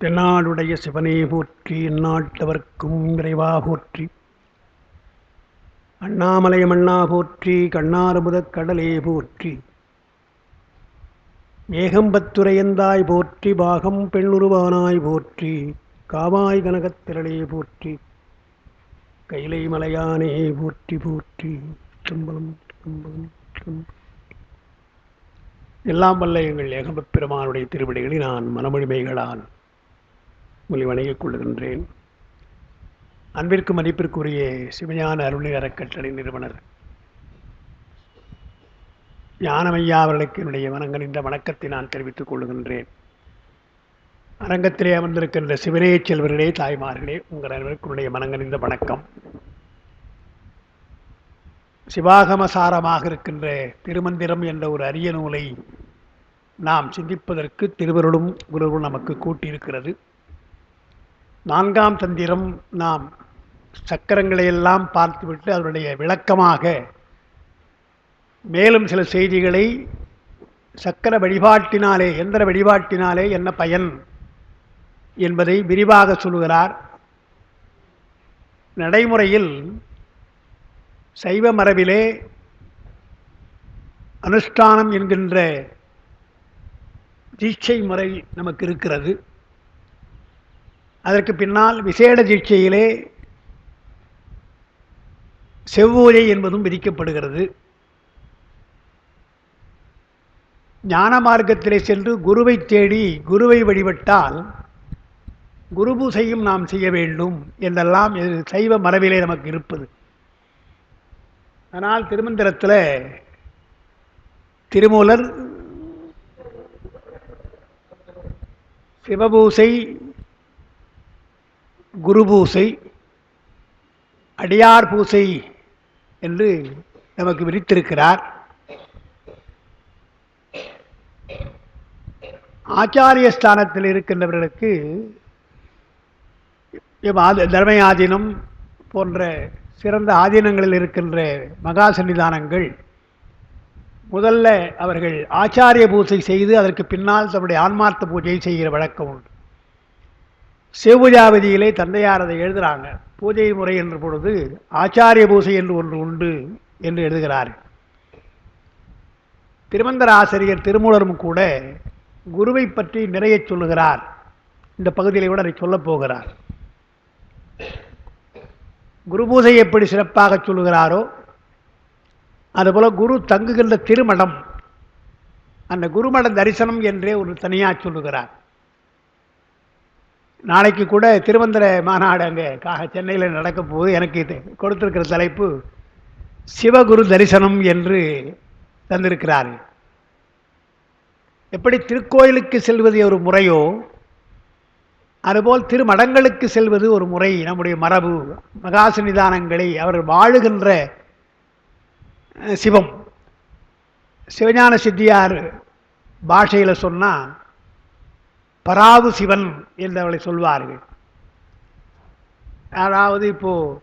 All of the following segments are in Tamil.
தென்னாடுடைய சிவனே போற்றி, எந்நாட்டவர்க்கும் இறைவா போற்றி. அண்ணாமலை மண்ணா போற்றி, கண்ணாரமுதக் கடலே போற்றி. ஏகம்பத்துரையந்தாய் போற்றி, பாகம் பெண்ணுருவானாய் போற்றி. காவாய் கனகத்திரளே போற்றி, கைலை மலையானே போற்றி போற்றி. தும்பலம் தும்பலம் தும்பலம். எல்லாம் வல்ல எங்கள் ஏகம்பப் பெருமானுடைய திருவடிகளை நான் மனமொழிமைகளால் உங்களை வணங்கிக் கொள்ளுகின்றேன். அன்பிற்கு மதிப்பிற்குரிய சிவஞான அருளை அறக்கட்டளை நிறுவனர் ஞானமையா அவர்களுக்கு என்னுடைய வணங்கனின்ற வணக்கத்தை நான் தெரிவித்துக் கொள்ளுகின்றேன். அரங்கத்திலே அமர்ந்திருக்கின்ற சிவனே செல்வர்களே, தாய்மார்களே, உங்கள் அனைவருக்குடைய மனங்கனிந்த வணக்கம். சிவாகமசாரமாக இருக்கின்ற திருமந்திரம் என்ற ஒரு அரிய நூலை நாம் சிந்திப்பதற்கு திருவருளும் குருவும் நமக்கு கூட்டியிருக்கிறது. 4ஆம் தந்திரம் நாம் சக்கரங்களை எல்லாம் பார்த்துவிட்டு அதனுடைய விளக்கமாக மேலும் சில செய்திகளை சக்கர வழிபாட்டினாலே, எந்திர வழிபாட்டினாலே என்ன பயன் என்பதை விரிவாக சொல்லுகிறார். நடைமுறையில் சைவ மரபிலே அனுஷ்டானம் என்கின்ற தீட்சை முறை நமக்கு இருக்கிறது. அதற்கு பின்னால் விசேட தீட்சையிலே செவ்வூரை என்பதும் விதிக்கப்படுகிறது. ஞான மார்க்கத்திலே சென்று குருவை தேடி குருவை வழிபட்டால் குரு பூசையும் நாம் செய்ய வேண்டும் என்றெல்லாம் சைவ மரபிலே நமக்கு இருப்பது. ஆனால் திருமந்திரத்தில் திருமூலர் சிவபூசை, குரு பூசை, அடியார் பூசை என்று நமக்கு விரித்திருக்கிறார். ஆச்சாரிய ஸ்தானத்தில் இருக்கின்றவர்களுக்கு தர்மயாதீனம் போன்ற சிறந்த ஆதீனங்களில் இருக்கின்ற மகா சன்னிதானங்கள் முதல்ல அவர்கள் ஆச்சாரிய பூஜை செய்து அதற்கு பின்னால் தன்னுடைய ஆன்மார்த்த பூஜையை செய்கிற வழக்கம் உண்டு. சிவபூஜாவதியிலே தந்தையார் அதை எழுதுகிறாங்க. பூஜை முறை என்ற பொழுது ஆச்சாரிய பூஜை என்று ஒன்று உண்டு என்று எழுதுகிறார். திருமந்திர ஆசிரியர் திருமூலரும் கூட குருவை பற்றி நிறைய சொல்லுகிறார். இந்த பகுதியில் கூட அதை சொல்லப் போகிறார். குரு பூஜை எப்படி சிறப்பாக சொல்லுகிறாரோ அதுபோல குரு தங்குகின்ற திருமடம், அந்த குருமட தரிசனம் என்றே ஒரு தனியாக சொல்லுகிறார். நாளைக்கு கூட திருமந்திர மாநாடு அங்கே சென்னையில் நடக்க போது எனக்கு கொடுத்திருக்கிற தலைப்பு சிவகுரு தரிசனம் என்று தந்திருக்கிறார். எப்படி திருக்கோயிலுக்கு செல்வது ஒரு முறையோ அதுபோல் திருமடங்களுக்கு செல்வது ஒரு முறை. நம்முடைய மரபு மகா சன்னிதானங்களை அவர் வாழுகின்ற சிவம், சிவஞான சித்தியார் பாஷையில் சொன்னால் பராவு சிவன் என்று அவளை சொல்வார்கள். அதாவது இப்போது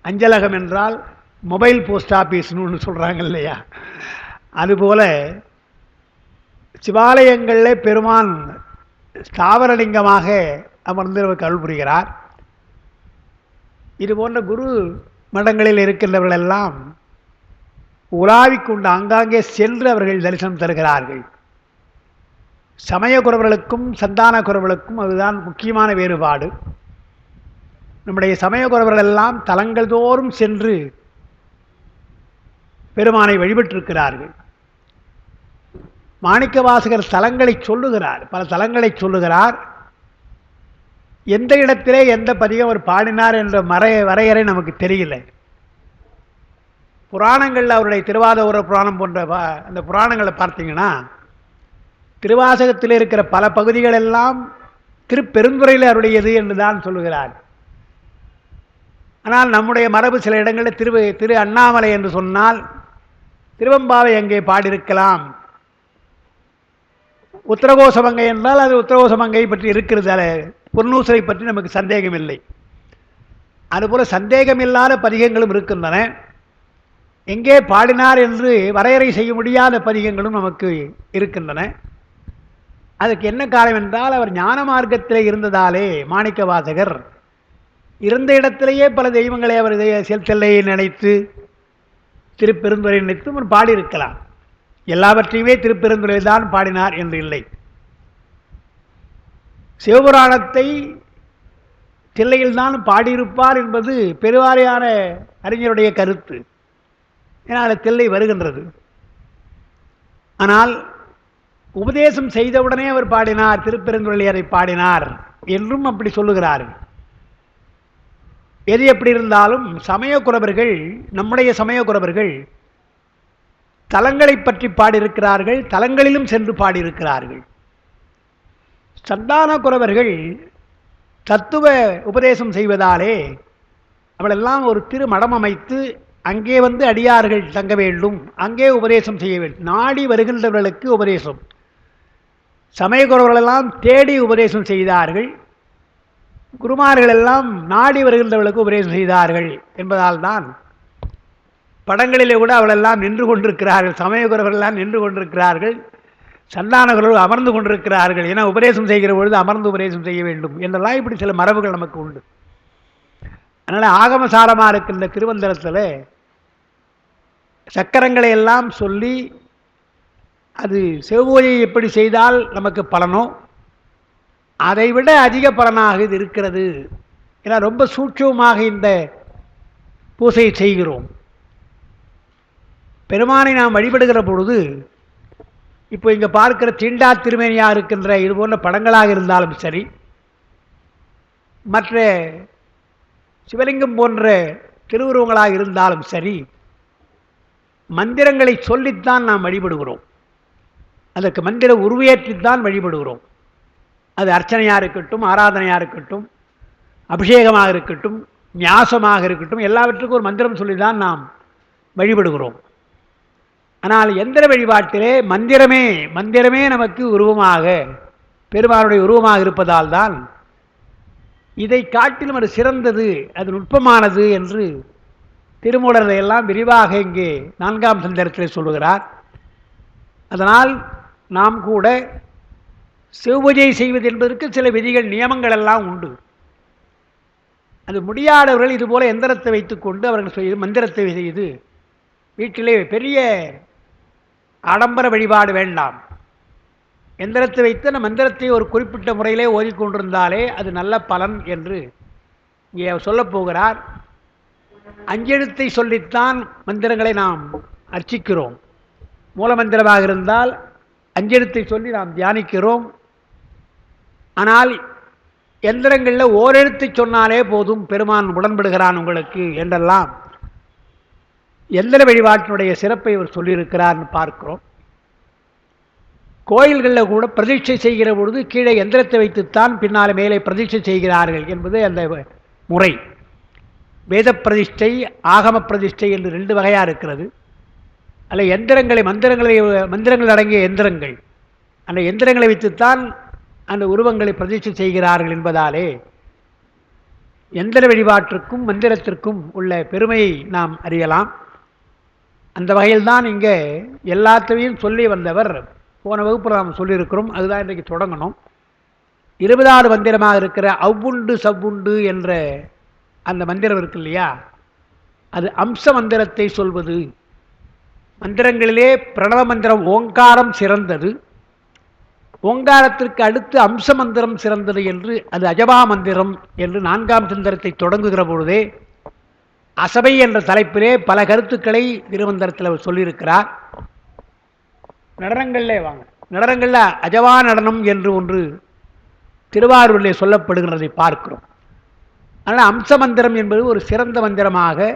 அஞ்சலகம் என்றால் மொபைல் போஸ்ட் ஆஃபீஸ்னு ஒன்று சொல்கிறாங்க இல்லையா, அதுபோல சிவாலயங்களில் பெருமான் ஸ்தாவரலிங்கமாக அமர்ந்து அருள் புரிகிறார். இது போன்ற குரு மடங்களில் இருக்கின்றவர்கள் எல்லாம் உலாவிக்கொண்டு ஆங்காங்கே சென்று அவர்கள் தரிசனம் தருகிறார்கள். சமய குறவர்களுக்கும் சந்தான குறவர்களுக்கும் அதுதான் முக்கியமான வேறுபாடு. நம்முடைய சமய குறவர்கள் எல்லாம் தலங்கள் தோறும் சென்று பெருமானை வழிபட்டிருக்கிறார்கள். மாணிக்க வாசகர் தலங்களை சொல்லுகிறார், பல தலங்களை சொல்லுகிறார். எந்த இடத்திலே எந்த பதிகம் அவர் பாடினார் என்ற வரையறை நமக்கு தெரியல. புராணங்களில் அவருடைய திருவாதூர புராணம் போன்ற அந்த புராணங்களை பார்த்தீங்கன்னா திருவாசகத்தில் இருக்கிற பல பகுதிகள் எல்லாம் திருப்பெருந்துறையில் அவருடையது என்று தான் சொல்லுகிறார். ஆனால் நம்முடைய மரபு சில இடங்களில் திரு அண்ணாமலை என்று சொன்னால் திருவம்பாவை அங்கே பாடியிருக்கலாம். உத்தரகோசமங்கை என்றால் அது உத்தரகோசமங்கை பற்றி இருக்கிறதால பொன்னூசரை பற்றி நமக்கு சந்தேகம் இல்லை. அதுபோல் சந்தேகமில்லாத பதிகங்களும் இருக்கின்றன. எங்கே பாடினார் என்று வரையறை செய்ய முடியாத பதிகங்களும் நமக்கு இருக்கின்றன. அதுக்கு என்ன காரணம் என்றால், அவர் ஞான மார்க்கத்திலே இருந்ததாலே மாணிக்க வாசகர் இருந்த இடத்திலேயே பல தெய்வங்களை அவர் செல்தெல்லையை நினைத்து திருப்பெருந்துறை நினைத்து அவர் பாடியிருக்கலாம். எல்லாவற்றையுமே திருப்பெருந்துறை தான் பாடினார் என்று இல்லை. சிவபுராணத்தை தில்லையில்தான் பாடியிருப்பார் என்பது பெருவாரியான அறிஞருடைய கருத்து. ஏன்னா தில்லை வருகின்றது. ஆனால் உபதேசம் செய்தவுடனே அவர் பாடினார், திருப்பெருந்துறையில் அதை பாடினார் என்றும் அப்படி சொல்லுகிறார்கள். எது எப்படி இருந்தாலும் சமயக்குறவர்கள், நம்முடைய சமயக்குறவர்கள் தலங்களை பற்றி பாடியிருக்கிறார்கள், தலங்களிலும் சென்று பாடியிருக்கிறார்கள். சந்தான குறவர்கள் தத்துவ உபதேசம் செய்வதாலே அவளெல்லாம் ஒரு திருமடம் அமைத்து அங்கே வந்து அடியார்கள் தங்க வேண்டும், அங்கே உபதேசம் செய்ய வேண்டும். நாடி வருகின்றவர்களுக்கு உபதேசம். சமயக்குறவர்களெல்லாம் தேடி உபதேசம் செய்தார்கள், குருமார்கள் எல்லாம் நாடி வருகின்றவர்களுக்கு உபதேசம் செய்தார்கள் என்பதால் தான் படங்களிலே கூட அவளெல்லாம் நின்று கொண்டிருக்கிறார்கள். சமயக்குறவர்களெல்லாம் நின்று கொண்டிருக்கிறார்கள், சந்தானகுரவர்கள் அமர்ந்து கொண்டிருக்கிறார்கள். ஏன்னா உபதேசம் செய்கிற பொழுது அமர்ந்து உபதேசம் செய்ய வேண்டும் என்றெல்லாம் இப்படி சில மரபுகள் நமக்கு உண்டு. அதனால் ஆகமசாரமாக இருக்கின்ற திருவந்தரத்தில் சக்கரங்களை எல்லாம் சொல்லி அது செவ்வொழியை எப்படி செய்தால் நமக்கு பலனோ அதைவிட அதிக பலனாக இது இருக்கிறது. ஏன்னா ரொம்ப சூட்சமாக இந்த பூசையை செய்கிறோம். பெருமானை நாம் வழிபடுகிற பொழுது இப்போ இங்கே பார்க்கிற தீண்டா திருமேனியாக இருக்கின்ற இது போன்ற படங்களாக இருந்தாலும் சரி, மற்ற சிவலிங்கம் போன்ற திருவுருவங்களாக இருந்தாலும் சரி, மந்திரங்களை சொல்லித்தான் நாம் வழிபடுகிறோம். அதற்கு மந்திர உருவேற்றித்தான் வழிபடுகிறோம். அது அர்ச்சனையாக இருக்கட்டும், ஆராதனையாக இருக்கட்டும், அபிஷேகமாக இருக்கட்டும், ஞாசமாக இருக்கட்டும், எல்லாவற்றுக்கும் ஒரு மந்திரம் சொல்லி தான் நாம் வழிபடுகிறோம். ஆனால் எந்திர வழிபாட்டிலே மந்திரமே நமக்கு உருவமாக, பெருமானுடைய உருவமாக இருப்பதால் தான் இதை காட்டிலும் அது சிறந்தது, அது நுட்பமானது என்று திருமூலரை எல்லாம் விரிவாக இங்கே 4ஆம் சந்தரத்தில் சொல்லுகிறார். அதனால் நாம் கூட சிவபூஜை செய்வது என்பதற்கு சில விதிகள், நியமங்கள் எல்லாம் உண்டு. அது முடியாதவர்கள் இதுபோல எந்திரத்தை வைத்துக்கொண்டு அவர்கள் செய்து மந்திரத்தை செய்து வீட்டிலே பெரிய ஆடம்பர வழிபாடு வேண்டாம். எந்திரத்தை வைத்து அந்த மந்திரத்தை ஒரு குறிப்பிட்ட முறையிலே ஓதிக்கொண்டிருந்தாலே அது நல்ல பலன் என்று இங்கே சொல்லப் போகிறார். அஞ்செழுத்தை சொல்லித்தான் மந்திரங்களை நாம் அர்ச்சிக்கிறோம். மூல மந்திரமாக இருந்தால் அஞ்செழுத்தை சொல்லி நாம் தியானிக்கிறோம். ஆனால் எந்திரங்களில் ஓரெழுத்தை சொன்னாலே போதும், பெருமான் உடன்படுகிறான் உங்களுக்கு என்றெல்லாம் எந்திர வழிபாட்டினுடைய சிறப்பை அவர் சொல்லியிருக்கிறார்னு பார்க்கிறோம். கோயில்களில் கூட பிரதிஷ்டை செய்கிற பொழுது கீழே எந்திரத்தை வைத்துத்தான் பின்னால் மேலே பிரதிஷ்டை செய்கிறார்கள் என்பது அந்த முறை. வேத பிரதிஷ்டை, ஆகம பிரதிஷ்டை என்று 2 வகையாக இருக்கிறது. அதில் எந்திரங்களை மந்திரங்கள் அடங்கிய எந்திரங்கள், அந்த எந்திரங்களை வைத்துத்தான் அந்த உருவங்களை பிரதிஷ்டை செய்கிறார்கள் என்பதாலே எந்திர வழிபாட்டிற்கும் மந்திரத்திற்கும் உள்ள பெருமையை நாம் அறியலாம். அந்த வகையில்தான் இங்கே எல்லாத்தையும் சொல்லி வந்தவர். போன வகுப்பில் நாம் சொல்லியிருக்கிறோம், அதுதான் இன்றைக்கு தொடங்கணும். 20வது மந்திரமாக இருக்கிற அவ்வுண்டு சவ்வுண்டு என்ற அந்த மந்திரம் இருக்கு இல்லையா, அது அம்ச மந்திரத்தை சொல்வது. மந்திரங்களிலே பிரணவ மந்திரம் ஓங்காரம் சிறந்தது, ஓங்காரத்திற்கு அடுத்து அம்ச மந்திரம் சிறந்தது என்று அது அஜபா மந்திரம் என்று 4ஆம் சந்திரத்தை தொடங்குகிற பொழுதே அசபை என்ற தலைப்பிலே பல கருத்துக்களை திருமந்திரத்தில் அவர் சொல்லியிருக்கிறார். நடனங்களில் அஜவா நடனம் என்று ஒன்று திருவாரூரிலே சொல்லப்படுகிறதை பார்க்கிறோம். அதனால் அம்ச மந்திரம் என்பது ஒரு சிறந்த மந்திரமாக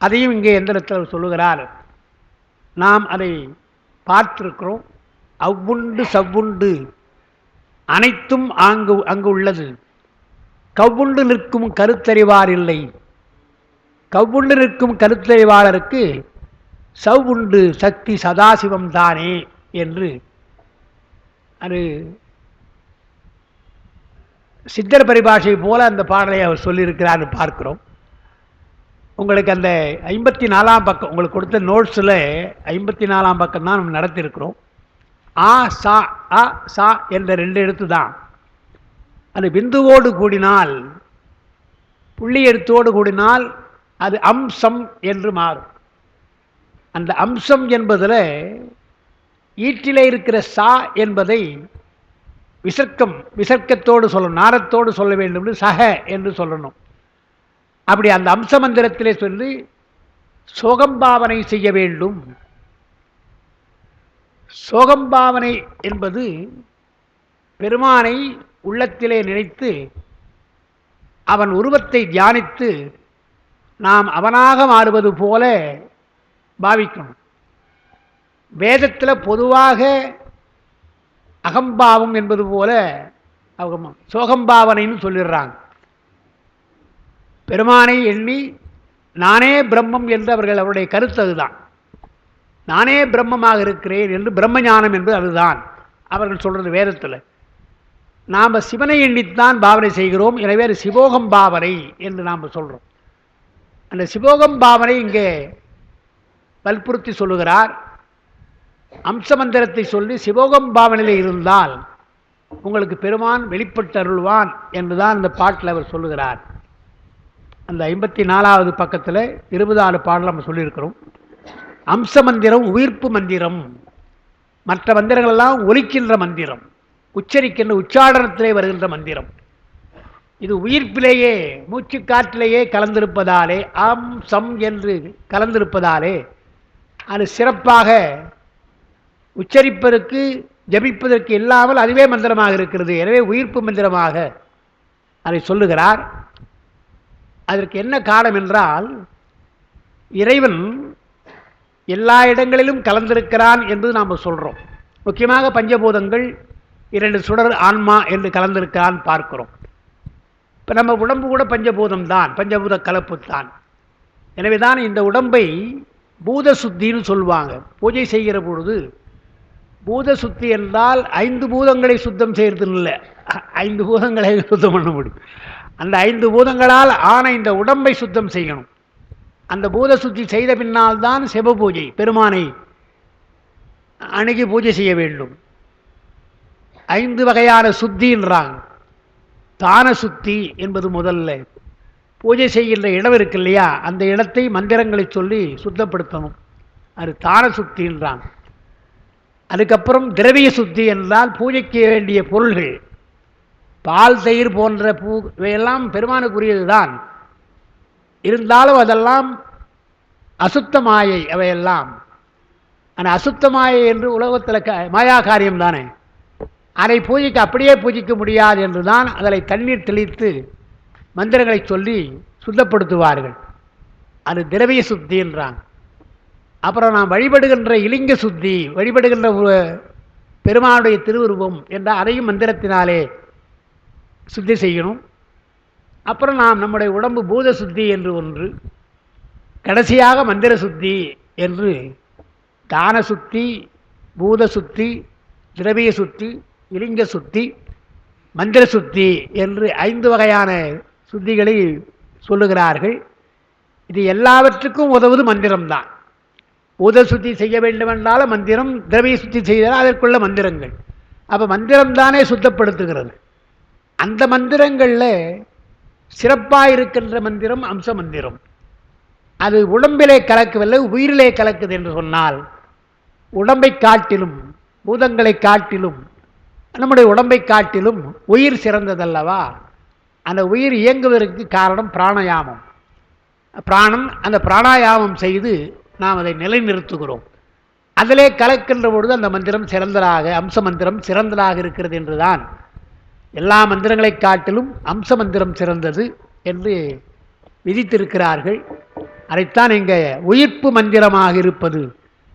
அதையும் இங்கே எந்திரத்தில் சொல்லுகிறார். நாம் அதை பார்த்திருக்கிறோம். அவ்வுண்டு சவ்வுண்டு அனைத்தும் அங்கு உள்ளது, கவ்வுண்டு நிற்கும் கருத்தறிவார் இல்லை, கவ்வுண்டு நிற்கும் கருத்தறிவாளருக்கு சவ்வுண்டு சக்தி சதாசிவம் தானே என்று அது சித்தர் பரிபாஷை போல அந்த பாடலை அவர் சொல்லியிருக்கிறார் பார்க்கிறோம். உங்களுக்கு அந்த 54ஆம் பக்கம் உங்களுக்கு கொடுத்த நோட்ஸில் 54ஆம் பக்கம் தான் நம்ம நடத்தியிருக்கிறோம். ஆ சா அ சா என்ற 2 எழுத்து தான். அது பிந்துவோடு கூடினால், புள்ளி எழுத்தோடு கூடினால் அது அம்சம் என்று மாறும். அந்த அம்சம் என்பதில் ஈற்றிலே இருக்கிற சா என்பதை விசர்க்கத்தோடு சொல்லணும், நாரத்தோடு சொல்ல வேண்டும், சக என்று சொல்லணும். அப்படி அந்த அம்ச மந்திரத்திலே சொல்லி சோகம்பாவனை செய்ய வேண்டும். சோகம்பாவனை என்பது பெருமானை உள்ளத்திலே நினைத்து அவன் உருவத்தை தியானித்து நாம் அவனாக மாறுவது போல பாவிக்கணும். வேதத்தில் பொதுவாக அகம்பாவம் என்பது போல சோகம்பாவனைன்னு சொல்லிடுறாங்க. பெருமானை எண்ணி நானே பிரம்மம் என்று அவருடைய கருத்து அதுதான். நானே பிரம்மமாக இருக்கிறேன் என்று பிரம்ம ஞானம் என்பது அதுதான் அவர்கள் சொல்றது வேதத்தில். நாம் சிவனை எண்ணித்தான் பாவனை செய்கிறோம். எனவே சிவோகம் பாவனை என்று நாம் சொல்றோம். அந்த சிவோகம் பாவனை இங்கே வற்புறுத்தி சொல்லுகிறார். அம்ச மந்திரத்தை சொல்லி சிவோகம் பாவனையில் இருந்தால் உங்களுக்கு பெருமான் வெளிப்பட்டு அருள்வான் என்றுதான் இந்த பாட்டில் அவர் சொல்லுகிறார். அந்த 54வது பக்கத்தில் 20வது பாடல் நம்ம சொல்லியிருக்கிறோம். அம்ச மந்திரம் உயிர்ப்பு மந்திரம், மற்ற மந்திரங்கள் எல்லாம் ஒலிக்கின்ற மந்திரம், உச்சரிக்கின்ற உச்சாடனத்திலே வருகின்ற மந்திரம். இது உயிர்ப்பிலேயே மூச்சு காற்றிலேயே கலந்திருப்பதாலே, அம்சம் என்று கலந்திருப்பதாலே அது சிறப்பாக உச்சரிப்பதற்கு ஜபிப்பதற்கு இல்லாமல் அதுவே மந்திரமாக இருக்கிறது. எனவே உயிர்ப்பு மந்திரமாக அதை சொல்லுகிறார். அதற்கு என்ன காரணம் என்றால், இறைவன் எல்லா இடங்களிலும் கலந்திருக்கிறான் என்பது நாம் சொல்கிறோம். முக்கியமாக பஞ்சபூதங்கள் 2 சுடர் ஆன்மா என்று கலந்திருக்கிறான் பார்க்கிறோம். இப்போ நம்ம உடம்பு கூட பஞ்சபூதம் தான், பஞ்சபூத கலப்பு தான். எனவே தான் இந்த உடம்பை பூத சுத்தின்னு சொல்லுவாங்க. பூஜை செய்கிற பொழுது பூத சுத்தி என்றால் 5 பூதங்களை சுத்தம் செய்கிறது இல்லை, 5 பூதங்களை சுத்தம் பண்ண முடியும். அந்த 5 பூதங்களால் ஆன இந்த உடம்பை சுத்தம் செய்யணும். அந்த பூத சுத்தி செய்த பின்னால் தான் சிவ பூஜை, பெருமானை அணுகி பூஜை செய்ய வேண்டும். 5 வகையான சுத்தின்றாங்க. தான சுத்தி என்பது முதல்ல. பூஜை செய்கின்ற இடம் இருக்கு இல்லையா, அந்த இடத்தை மந்திரங்களை சொல்லி சுத்தப்படுத்தணும், அது தான சுத்தின்றாங்க. அதுக்கப்புறம் திரவிய சுத்தி என்றால் பூஜைக்கு வேண்டிய பொருள்கள், பால் தயிர் போன்ற பூ இவையெல்லாம் பெருமானுக்குரியது தான். இருந்தாலும் அதெல்லாம் அசுத்த மாயை. அவையெல்லாம் ஆனால் அசுத்த மாயை என்று உலகத்தில் மாயா காரியம் தானே. அதை பூஜைக்கு அப்படியே பூஜிக்க முடியாது என்று தான் அதில் தண்ணீர் தெளித்து மந்திரங்களை சொல்லி சுத்தப்படுத்துவார்கள். அது திரவிய சுத்தி என்றாங்க. அப்புறம் நாம் வழிபடுகின்ற இலிங்க சுத்தி, வழிபடுகின்ற பெருமானுடைய திருவுருவம் என்ற அதையும் மந்திரத்தினாலே சுத்தி செய்யணும். அப்புறம் நாம் நம்முடைய உடம்பு பூத சுத்தி என்று ஒன்று, கடைசியாக மந்திர சுத்தி என்று தான சுத்தி, பூத சுத்தி, திரவிய சுத்தி, இலிங்க சுத்தி, மந்திர சுத்தி என்று 5 வகையான சுத்திகளை சொல்லுகிறார்கள். இது எல்லாவற்றுக்கும் உதவுவது மந்திரம்தான். பூத சுத்தி செய்ய வேண்டுமென்றாலும் மந்திரம், திரவிய சுத்தி செய்தால் அதற்குள்ள மந்திரங்கள். அப்போ மந்திரம்தானே சுத்தப்படுத்துகிறது. அந்த மந்திரங்களில் சிறப்பாக இருக்கின்ற மந்திரம் அம்ச மந்திரம். அது உடம்பிலே கலக்கவில்லை, உயிரிலே கலக்குது என்று சொன்னால், உடம்பை காட்டிலும் பூதங்களை காட்டிலும் நம்முடைய உடம்பை காட்டிலும் உயிர் சிறந்ததல்லவா. அந்த உயிர் இயங்குவதற்கு காரணம் பிராணாயாமம். பிராணம், அந்த பிராணாயாமம் செய்து நாம் அதை நிலைநிறுத்துகிறோம். அதிலே கலக்கின்ற பொழுது அந்த மந்திரம் சிறந்ததாக, அம்ச மந்திரம் சிறந்ததாக இருக்கிறது என்றுதான் எல்லா மந்திரங்களை காட்டிலும் அம்ச மந்திரம் சிறந்தது என்று விதித்திருக்கிறார்கள். அதைத்தான் இங்கே உயிர்ப்பு மந்திரமாக இருப்பது,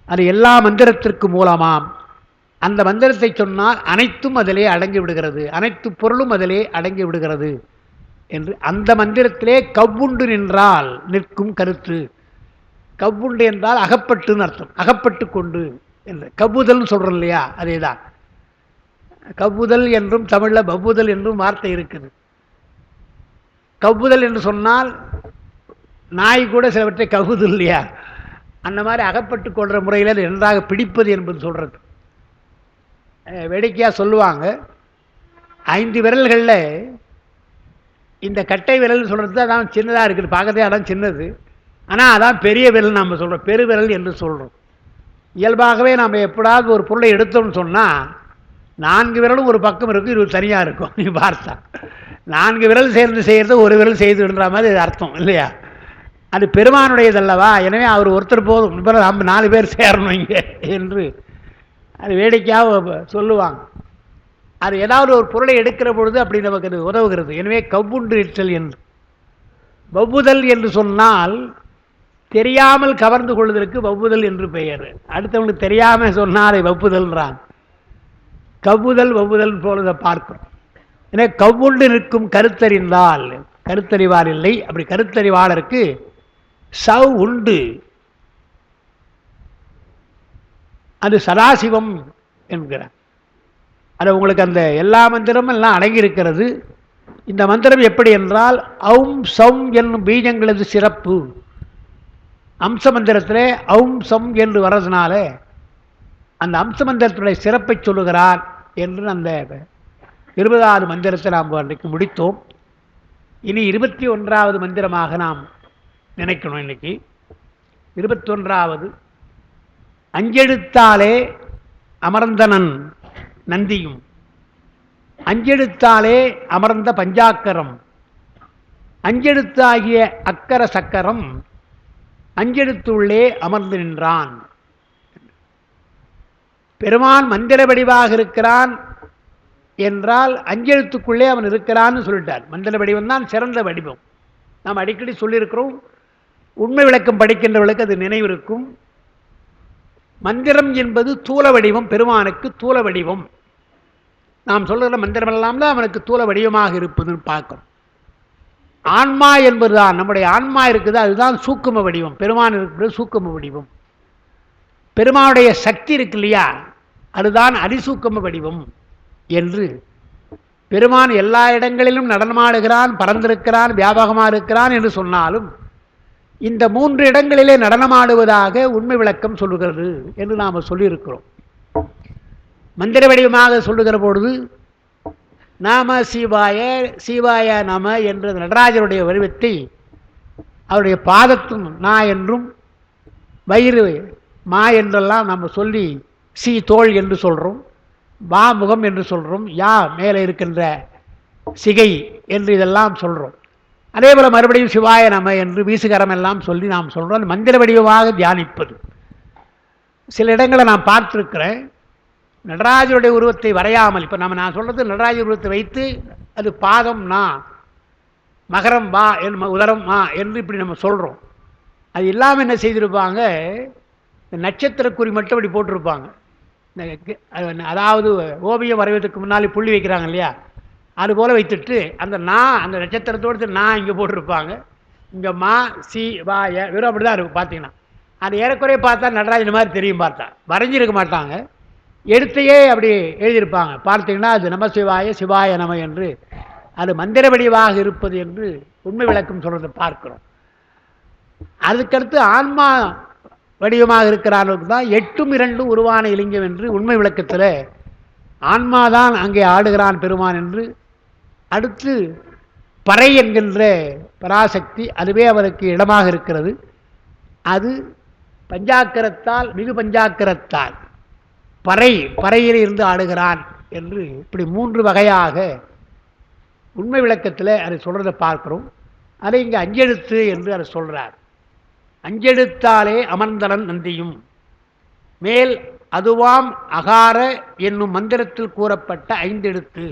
அது எல்லா மந்திரத்திற்கு மூலமாம். அந்த மந்திரத்தை சொன்னால் அனைத்தும் அதிலே அடங்கி விடுகிறது, அனைத்து பொருளும் அதிலே அடங்கி விடுகிறது என்று அந்த மந்திரத்திலே கவ்வுண்டு நின்றால் நிற்கும் கருத்து. கவ்வுண்டு என்றால் அகப்பட்டுன்னு அர்த்தம், அகப்பட்டு கொண்டு என்று. கவ்வுதல்னு சொல்கிறோம் இல்லையா, அதே தான். கவ்வுதல் என்றும் தமிழில் பவ்வுதல் என்றும் வார்த்தை இருக்குது. கவ்வுதல் என்று சொன்னால் நாய் கூட சிலவற்றை கவ்வுது இல்லையா, அந்த மாதிரி அகப்பட்டு கொள்கிற முறையில் அது நன்றாக பிடிப்பது என்பது சொல்கிறது. வேடிக்கையாக சொல்லுவாங்க, 5 விரல்களில் இந்த கட்டை விரல் சொல்கிறது அதான் சின்னதாக இருக்குது, பார்க்கறதே அதான் சின்னது. ஆனால் அதான் பெரிய விரல் நம்ம சொல்கிறோம், பெருவிரல் என்று சொல்கிறோம். இயல்பாகவே நாம் எப்படாவது ஒரு பொருளை எடுத்தோம்னு சொன்னால் 4 விரலும் ஒரு பக்கம் இருக்கும், இது தனியாக இருக்கும். நீ பார்த்தா 4 விரல் சேர்ந்து செய்கிறது ஒரு விரல் செய்துன்ற மாதிரி இது அர்த்தம் இல்லையா? அது பெருமானுடையதல்லவா, எனவே அவர் ஒருத்தர் போதும், இப்போ நம்ம 4 பேர் சேரணும் இங்கே என்று அது வேடிக்கையாக சொல்லுவாங்க. அது ஏதாவது ஒரு பொருளை எடுக்கிற பொழுது அப்படி நமக்கு அது உதவுகிறது. எனவே கவ்வுண்டு இற்றல் என்று வவ்வுதல் என்று சொன்னால் தெரியாமல் கவர்ந்து கொள்வதற்கு வவ்வுதல் என்று பெயர். அடுத்தவங்களுக்கு தெரியாமல் சொன்னால் வவ்வுதல்ன்றான். கவ்வுதல் வவ்வுதல் போலதை பார்க்கிறோம். எனவே கவ்வுண்டு நிற்கும் கருத்தறிந்தால் கருத்தறிவார் இல்லை. அப்படி கருத்தறிவாளருக்கு சவ் உண்டு, அது சதாசிவம் என்கிறார். அது உங்களுக்கு அந்த எல்லா மந்திரமும் எல்லாம் அடங்கியிருக்கிறது. இந்த மந்திரம் எப்படி என்றால் ஔம் சௌம் என்னும் பீஜங்களது சிறப்பு. அம்ச மந்திரத்திலே ஔம் சம் என்று வர்றதுனால அந்த அம்ச மந்திரத்துடைய சிறப்பை சொல்லுகிறார் என்று அந்த 20வது மந்திரத்தை நாம் அன்றைக்கு முடித்தோம். இனி 21வது மந்திரமாக நாம் நினைக்கணும். இன்னைக்கு 21வது அஞ்செழுத்தாலே அமர்ந்தனன் நந்தியும், அஞ்செழுத்தாலே அமர்ந்த பஞ்சாக்கரம், அஞ்செழுத்தாகிய அக்கர சக்கரம் அஞ்செழுத்துள்ளே அமர்ந்து நின்றான். பெருமான் மந்திர வடிவாக இருக்கிறான் என்றால் அஞ்செழுத்துக்குள்ளே அவன் இருக்கிறான்னு சொல்லிட்டார். மந்திர வடிவம் தான் சிறந்த வடிவம். நாம் அடிக்கடி சொல்லியிருக்கிறோம். உண்மை விளக்கம் படிக்கின்றவர்களுக்கு அது நினைவு இருக்கும். மந்திரம் என்பது தூல வடிவம், பெருமானுக்கு தூல வடிவம். நாம் சொல்கிற மந்திரமெல்லாம் தான் அவனுக்கு தூல வடிவமாக இருப்பதுன்னு பார்க்கணும். ஆன்மா என்பதுதான் நம்முடைய ஆன்மா இருக்குது, அதுதான் சூக்கும வடிவம். பெருமான் இருக்கிறது சூக்கும வடிவம். பெருமானுடைய சக்தி இருக்கு இல்லையா, அதுதான் அதிசூக்கும வடிவம் என்று பெருமான் எல்லா இடங்களிலும் நடனமாடுகிறான், பறந்திருக்கிறான், வியாபகமாக இருக்கிறான் என்று சொன்னாலும் இந்த 3 இடங்களிலே நடனமாடுவதாக உண்மை விளக்கம் சொல்லுகிறது என்று நாம் சொல்லியிருக்கிறோம். மந்திர வடிவமாக சொல்லுகிற பொழுது நாம சிவாய சிவாய நம என்ற நடராஜருடைய வடிவத்தை அவருடைய பாதத்தும் நா என்றும் வயிறு மா என்றெல்லாம் நம்ம சொல்லி சி தோள் என்று சொல்கிறோம், வா முகம் என்று சொல்கிறோம், யா மேலே இருக்கின்ற சிகை என்று இதெல்லாம் சொல்கிறோம். அதே போல் மறுபடியும் சிவாய நம என்று வீசுகரம் எல்லாம் சொல்லி நாம் சொல்கிறோம். மந்திர வடிவமாக தியானிப்பது. சில இடங்களை நான் பார்த்துருக்கிறேன், நடராஜருடைய உருவத்தை வரையாமல், இப்போ நான் சொல்கிறது நடராஜர் உருவத்தை வைத்து அது பாதம் நா, மகரம் வா, உதரம் மா என்று இப்படி நம்ம சொல்கிறோம். அது இல்லாமல் என்ன செய்திருப்பாங்க, நட்சத்திர குறி மட்டும் அப்படி போட்டிருப்பாங்க. அதாவது ஓவியம் வரைவதற்கு முன்னாலே புள்ளி வைக்கிறாங்க இல்லையா, அதுபோல் வைத்துட்டு அந்த அந்த நட்சத்திரத்தோடு நான் இங்கே போட்டிருப்பாங்க. இங்கே மா சி வா வெறும் அப்படி தான் இருக்கும். பார்த்தீங்கன்னா அது ஏறக்குறைய பார்த்தா நடராஜன் மாதிரி தெரியும். பார்த்தா வரைஞ்சிருக்க மாட்டாங்க, எழுத்தையே அப்படி எழுதியிருப்பாங்க. பார்த்தீங்கன்னா அது நம சிவாய சிவாய நம என்று அது மந்திர வடிவாக இருப்பது என்று உண்மை விளக்கம் சொல்கிறத பார்க்கிறோம். அதுக்கடுத்து ஆன்மா வடிவமாக இருக்கிறார்களுக்கு தான் 8ம் 2ம் உருவான இலிங்கம் என்று உண்மை விளக்கத்தில் ஆன்மாதான் அங்கே ஆடுகிறான் பெருமான் என்று. அடுத்து பறை என்கின்ற பராசக்தி, அதுவே அவருக்கு இடமாக இருக்கிறது. அது பஞ்சாக்கரத்தால் மிகு பஞ்சாக்கரத்தால் பறையில் இருந்து ஆடுகிறான் என்று இப்படி 3 வகையாக உண்மை விளக்கத்தில் அதை சொல்கிறத பார்க்கிறோம். அதை இங்கே அஞ்செழுத்து என்று அதை சொல்கிறார். அஞ்செழுத்தாலே அமர்ந்தனன் நந்தியும் மேல் அதுவாம் அகார என்னும் மந்திரத்தில் கூறப்பட்ட 5 எழுத்து.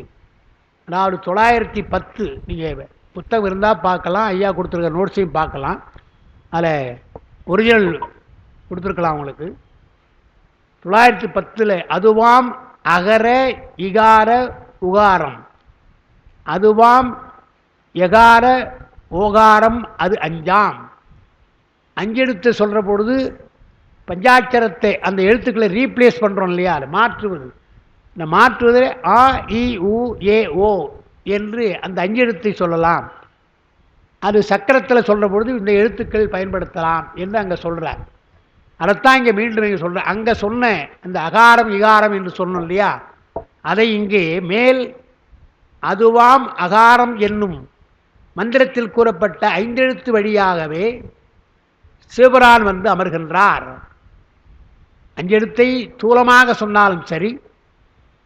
அதாவது 910 நீங்கள் புத்தகம் இருந்தால் பார்க்கலாம், ஐயா கொடுத்துருக்க நோட்ஸையும் பார்க்கலாம், அதில் ஒரிஜினல் கொடுத்துருக்கலாம் உங்களுக்கு. 910 அதுவாம் அகர இகார உகாரம், அதுவாம் எகார ஓகாரம், அது 5ஆம். 5 எழுத்து சொல்கிற பொழுது பஞ்சாட்சரத்தை அந்த எழுத்துக்களை ரீப்ளேஸ் பண்ணுறோம் இல்லையா, அதை மாற்றுவது. இந்த மாற்றுவதில் ஆ இ உ ஏ ஓ என்று அந்த 5 எழுத்தை சொல்லலாம். அது சக்கரத்தில் சொல்கிற பொழுது இந்த எழுத்துக்கள் பயன்படுத்தலாம் என்று அங்கே சொல்கிறார். அதைத்தான் இங்கே மீண்டும் இங்கே சொல்கிறேன். அங்கே சொன்ன அந்த அகாரம் இகாரம் என்று சொன்னோம் இல்லையா, அதை இங்கே மேல் அதுவாம் அகாரம் என்னும் மந்திரத்தில் கூறப்பட்ட ஐந்தெழுத்து வழியாகவே சிவபிரான் வந்து அமர்கின்றார். அஞ்செழுத்தை தூலமாக சொன்னாலும் சரி,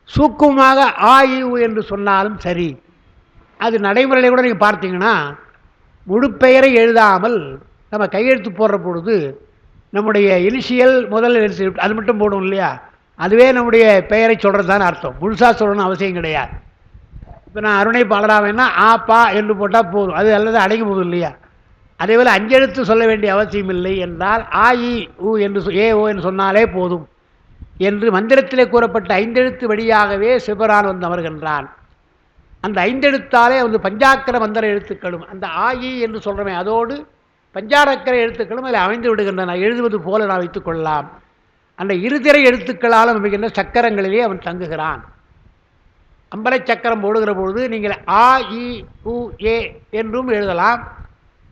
சூக்குமமாக ஆயு என்று சொன்னாலும் சரி, அது நடைமுறையில் கூட நீங்கள் பார்த்தீங்கன்னா முழுப்பெயரை எழுதாமல் நம்ம கையெழுத்து போடுற பொழுது நம்முடைய இனிஷியல் முதல் எழுத்து அது மட்டும் போடும் இல்லையா, அதுவே நம்முடைய பெயரை சொல்கிறது தான் அர்த்தம். முழுசாக சொல்லணும்னு அவசியம் கிடையாது. இப்போ நான் அருணை பாலராமன்னா ஆ பா என்று போட்டால் போதும், அது அல்லது அடங்கி போதும் இல்லையா. அதேபோல் அஞ்செழுத்து சொல்ல வேண்டிய அவசியம் இல்லை என்றால் ஆ இ உ என்று ஏ ஓ என்று சொன்னாலே போதும் என்று மந்திரத்திலே கூறப்பட்ட ஐந்தெழுத்து வழியாகவே சிவபிரான் வந்து அமர்கின்றான். அந்த ஐந்தெழுத்தாலே வந்து பஞ்சாக்கர மந்திர எழுத்துக்களும் அந்த ஆயி என்று சொல்கிறோமே அதோடு பஞ்சாரக்கர எழுத்துக்களும் அதில் அமைந்து விடுகின்றன. எழுதுவது போல நான் வைத்துக் கொள்ளலாம். அந்த இருதிரை எழுத்துக்களால் அமைகின்ற சக்கரங்களிலே அவன் தங்குகிறான். அம்பலை சக்கரம் போடுகிற பொழுது நீங்கள் ஆ இ உ ஏ என்றும் எழுதலாம்,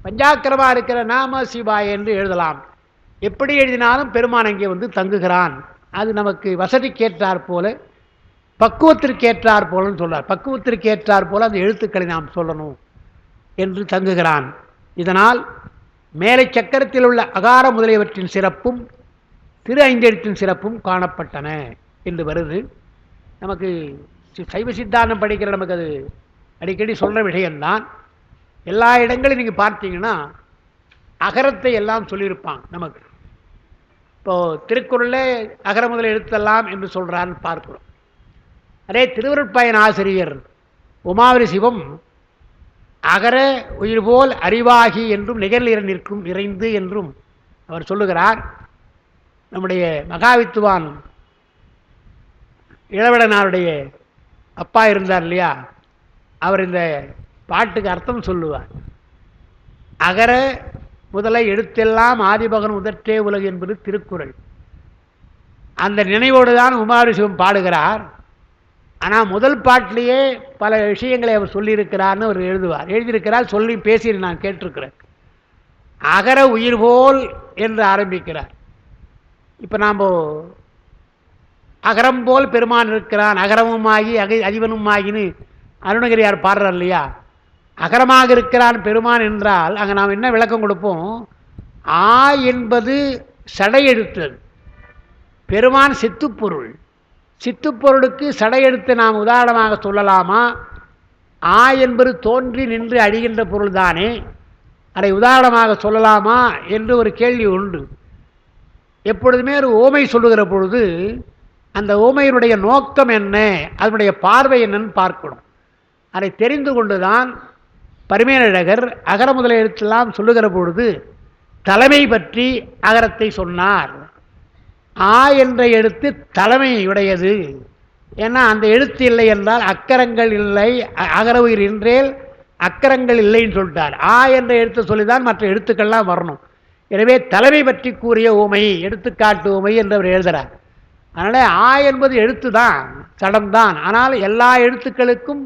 பஞ்சாக்கரமாக இருக்கிற நாம சிவாய என்று எழுதலாம். எப்படி எழுதினாலும் பெருமான் அங்கே வந்து தங்குகிறான். அது நமக்கு வசதிக்கேற்றார் போல, பக்குவத்திற்கேற்றார் போலன்னு சொல்றார். பக்குவத்திற்கேற்றார் போல அந்த எழுத்துக்களை நாம் சொல்லணும் என்று தங்குகிறான். இதனால் மேலை சக்கரத்தில் உள்ள அகார முதலியவற்றின் சிறப்பும் திரு ஐந்தெழுத்தின் சிறப்பும் காணப்பட்டன என்று வருது. நமக்கு சைவ சித்தாந்தம் படிக்கிற நமக்கு அது அடிக்கடி சொல்கிற விஷயம்தான். எல்லா இடங்களையும் நீங்கள் பார்த்தீங்கன்னா அகரத்தை எல்லாம் சொல்லியிருப்பாங்க நமக்கு. இப்போது திருக்குறளில் அகர முதல் எழுத்தெல்லாம் என்று சொல்கிறான்னு பார்க்கிறோம். அதே திருவருட்பயன் ஆசிரியர் உமாவரி சிவம் அகர உயிர் போல் அறிவாகி என்றும் நிகழ்நிற நிற்கும் நிறைந்து என்றும் அவர் சொல்லுகிறார். நம்முடைய மகாவித்துவான் இளவடனாருடைய அப்பா இருந்தார் இல்லையா, அவர் இந்த பாட்டுக்கு அர்த்தம் சொல்லுவார். அகர முதலை எழுத்தெல்லாம் ஆதிபகன் முதற்றே உலகு என்பது திருக்குறள். அந்த நினைவோடு தான் உமாவரி சிவம் பாடுகிறார். ஆனால் முதல் பாட்டிலேயே பல விஷயங்களை அவர் சொல்லியிருக்கிறார்னு அவர் எழுதியிருக்கிறார், சொல்லி பேசி நான் கேட்டிருக்கிறேன். அகர உயிர் போல் என்று ஆரம்பிக்கிறார். இப்போ நாம் அகரம் போல் பெருமான் இருக்கிறான், அகரமுமாகி அதிபனுமாகின்னு அருணகிரியார் பாடுறார் இல்லையா. அகரமாக இருக்கிறான் பெருமான் என்றால் அங்கே நாம் என்ன விளக்கம் கொடுப்போம்? ஆ என்பது சடையெழுத்து, பெருமான் சித்துப்பொருள். சித்துப்பொருளுக்கு சடையெழுத்து நாம் உதாரணமாக சொல்லலாமா? ஆ என்பது தோன்றி நின்று அழிகின்ற பொருள் தானே, அதை உதாரணமாக சொல்லலாமா என்று ஒரு கேள்வி உண்டு. எப்பொழுதுமே ஒரு ஓமை சொல்லுகிற பொழுது அந்த ஓமையினுடைய நோக்கம் என்ன, அதனுடைய பார்வை என்னன்னு பார்க்கணும். அதை தெரிந்து கொண்டுதான் பரிமேலழகர் அகர முதல எழுத்தெல்லாம் சொல்லுகிற பொழுது தலைமை பற்றி அகரத்தை சொன்னார். ஆ என்ற எழுத்து தலைமையுடையது. ஏன்னா அந்த எழுத்து இல்லை என்றால் அக்கரங்கள் இல்லை, அகர உயிர் இன்றேல் அக்கரங்கள் இல்லைன்னு சொல்லிட்டார். ஆ என்ற எழுத்து சொல்லிதான் மற்ற எழுத்துக்கள்லாம் வரணும். எனவே தலைமை பற்றி கூறிய ஊமை, எடுத்துக்காட்டு ஊமை என்று அவர் எழுதுகிறார். அதனால் ஆ என்பது எழுத்து தான், சடம்தான். ஆனால் எல்லா எழுத்துக்களுக்கும்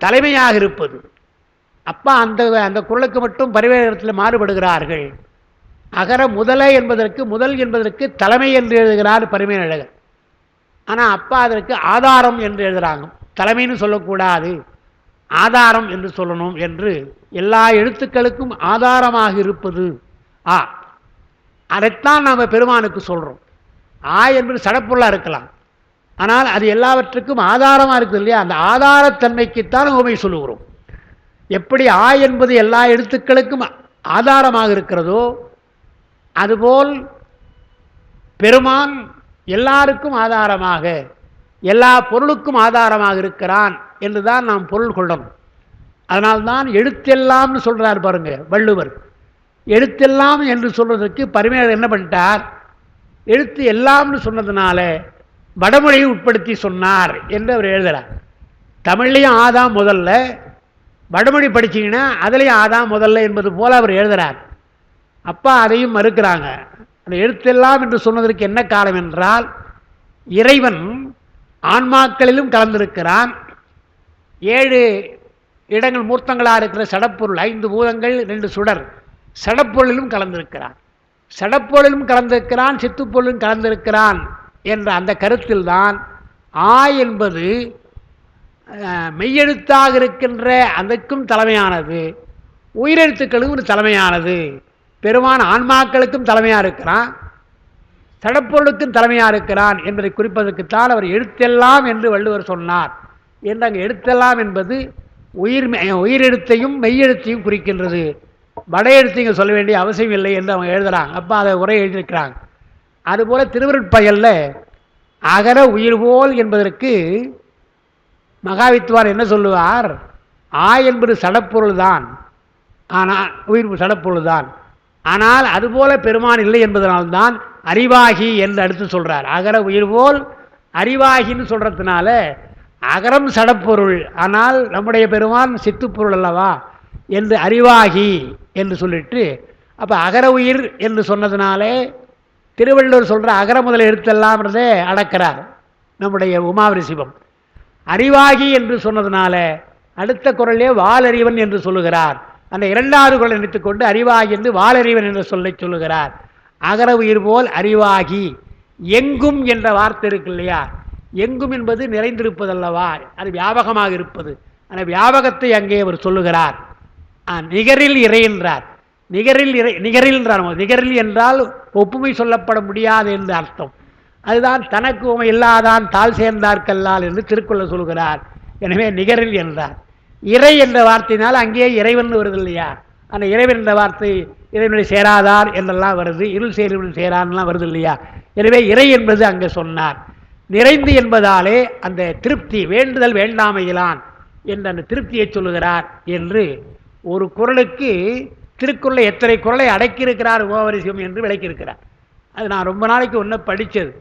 தலைமையாக இருப்பது. அப்போ அந்த குரலுக்கு மட்டும் பரிவேகத்தில் மாறுபடுகிறார்கள். அகர முதலை என்பதற்கு, முதல் என்பதற்கு தலைமை என்று எழுதுகிறார் பரிமேலழகர். ஆனால் அப்பா அதற்கு ஆதாரம் என்று எழுதுகிறாங்க. தலைமைன்னு சொல்லக்கூடாது, ஆதாரம் என்று சொல்லணும் என்று. எல்லா எழுத்துக்களுக்கும் ஆதாரமாக இருப்பது ஆ. அதைத்தான் நாம் பெருமானுக்கு சொல்கிறோம். ஆ என்பது சடப்பொருளாக இருக்கலாம், ஆனால் அது எல்லாவற்றுக்கும் ஆதாரமாக இருக்குது இல்லையா. அந்த ஆதாரத்தன்மைக்குத்தான் உமை சொல்லுகிறோம். எப்படி ஆ என்பது எல்லா எழுத்துக்களுக்கும் ஆதாரமாக இருக்கிறதோ அதுபோல் பெருமான் எல்லாருக்கும் ஆதாரமாக, எல்லா பொருளுக்கும் ஆதாரமாக இருக்கிறான் என்றுதான் நாம் பொருள் கொள்ளணும். அதனால்தான் எழுத்தெல்லாம்னு சொல்கிறார் பாருங்க வள்ளுவர். எழுத்தெல்லாம் என்று சொல்வதற்கு பரிமேலர் என்ன பண்ணிட்டார், எழுத்து எல்லாம்னு சொன்னதுனால வடமொழியை உட்படுத்தி சொன்னார் என்று அவர் எழுதுகிறார். தமிழ்லையும் ஆதாம் முதல்ல, வடமொழி படிச்சிங்கன்னா அதுலேயும் ஆதாம் முதல்ல என்பது போல் அவர் எழுதுகிறார். அப்பா அதையும் மறுக்கிறாங்க. அந்த எழுத்தெல்லாம் என்று சொன்னதற்கு என்ன காரணம் என்றால், இறைவன் ஆன்மாக்களிலும் கலந்திருக்கிறான். 7 இடங்கள் மூர்த்தங்களாக இருக்கிற சடப்பொருள், 5 பூதங்கள் 2 சுடர் சடப்பொருளிலும் கலந்திருக்கிறான். சடப்பொருளிலும் கலந்திருக்கிறான், சித்துப்பொருளும் கலந்திருக்கிறான் என்ற அந்த கருத்தில் தான் ஆ என்பது மெய்யெழுத்தாக இருக்கின்ற அதற்கும் தலைமையானது, உயிரெழுத்துக்களுக்கும் ஒரு தலைமையானது. பெருமான் ஆன்மாக்களுக்கும் தலைமையாக இருக்கிறான், சடப்பொருளுக்கும் தலைமையாக இருக்கிறான் என்பதை குறிப்பதற்குத்தான் அவர் எழுத்தெல்லாம் என்று வள்ளுவர் சொன்னார். என்று அங்கே எழுத்தெல்லாம் என்பது உயிரெழுத்தையும் மெய்யெழுத்தையும் குறிக்கின்றது. வட எழுத்தைங்க சொல்ல வேண்டிய அவசியம் இல்லை என்று அவங்க எழுதுகிறாங்க. அப்போ அதை உரை எழுதியிருக்கிறாங்க. அதுபோல் திருவருட்பயலில் அகர உயிர்போல் என்பதற்கு மகாவித்வான் என்ன சொல்லுவார்? ஆ என்பது சடப்பொருள் தான், ஆனால் உயிர் சடப்பொருள் தான். ஆனால் அதுபோல பெருமான் இல்லை என்பதனால்தான் அறிவாகி என்று அடுத்து சொல்கிறார். அகர உயிர்போல் அறிவாகின்னு சொல்கிறதுனால அகரம் சடப்பொருள், ஆனால் நம்முடைய பெருமான் சித்துப்பொருள் அல்லவா என்று அறிவாகி என்று சொல்லிட்டு, அப்போ அகர உயிர் என்று சொன்னதுனாலே திருவள்ளுவர் சொல்கிற அகர முதல் எழுத்தெல்லாம்ன்றதே அடக்கிறார் நம்முடைய உமாவரி சிவம். அறிவாகி என்று சொன்னதுனால அடுத்த குரலே வாலறிவன் என்று சொல்லுகிறார். அந்த இரண்டாவது குரலை நினைத்துக்கொண்டு அறிவாகி என்று வாலறிவன் என்று சொல்லுகிறார். அகர உயிர் போல் அறிவாகி. எங்கும் என்ற வார்த்தை இருக்கு இல்லையா, எங்கும் என்பது நிறைந்திருப்பதல்லவா, அது வியாபகமாக இருப்பது. அந்த வியாபகத்தை அங்கே அவர் சொல்லுகிறார். நிகரில் இறை என்றார். நிகரில் என்றார். நிகரில் என்றால் ஒப்புமை சொல்லப்பட முடியாது என்று அர்த்தம். அதுதான் தனக்கு உமை இல்லாதான் தாழ் சேர்ந்தார்கல்லால் என்று திருக்குறள் சொல்கிறார். எனவே நிகரில் என்றார். இறை என்ற வார்த்தையினால் அங்கேயே இறைவன் வருது இல்லையா, அந்த இறைவன் என்ற வார்த்தை இறைவனை சேராதார் என்றெல்லாம் வருது, இருள் சேருவன் சேரான்லாம் வருது இல்லையா. எனவே இறை என்பது அங்கே சொன்னார். நிறைந்து என்பதாலே அந்த திருப்தி, வேண்டுதல் வேண்டாமையிலான் என்ற அந்த திருப்தியை சொல்லுகிறார் என்று ஒரு குறளுக்கு திருக்குறளை எத்தனை குறளை அடக்கியிருக்கிறார் உமாவரிசிவம் என்று விளக்கியிருக்கிறார். அது நான் ரொம்ப நாளைக்கு ஒன்று படித்தது.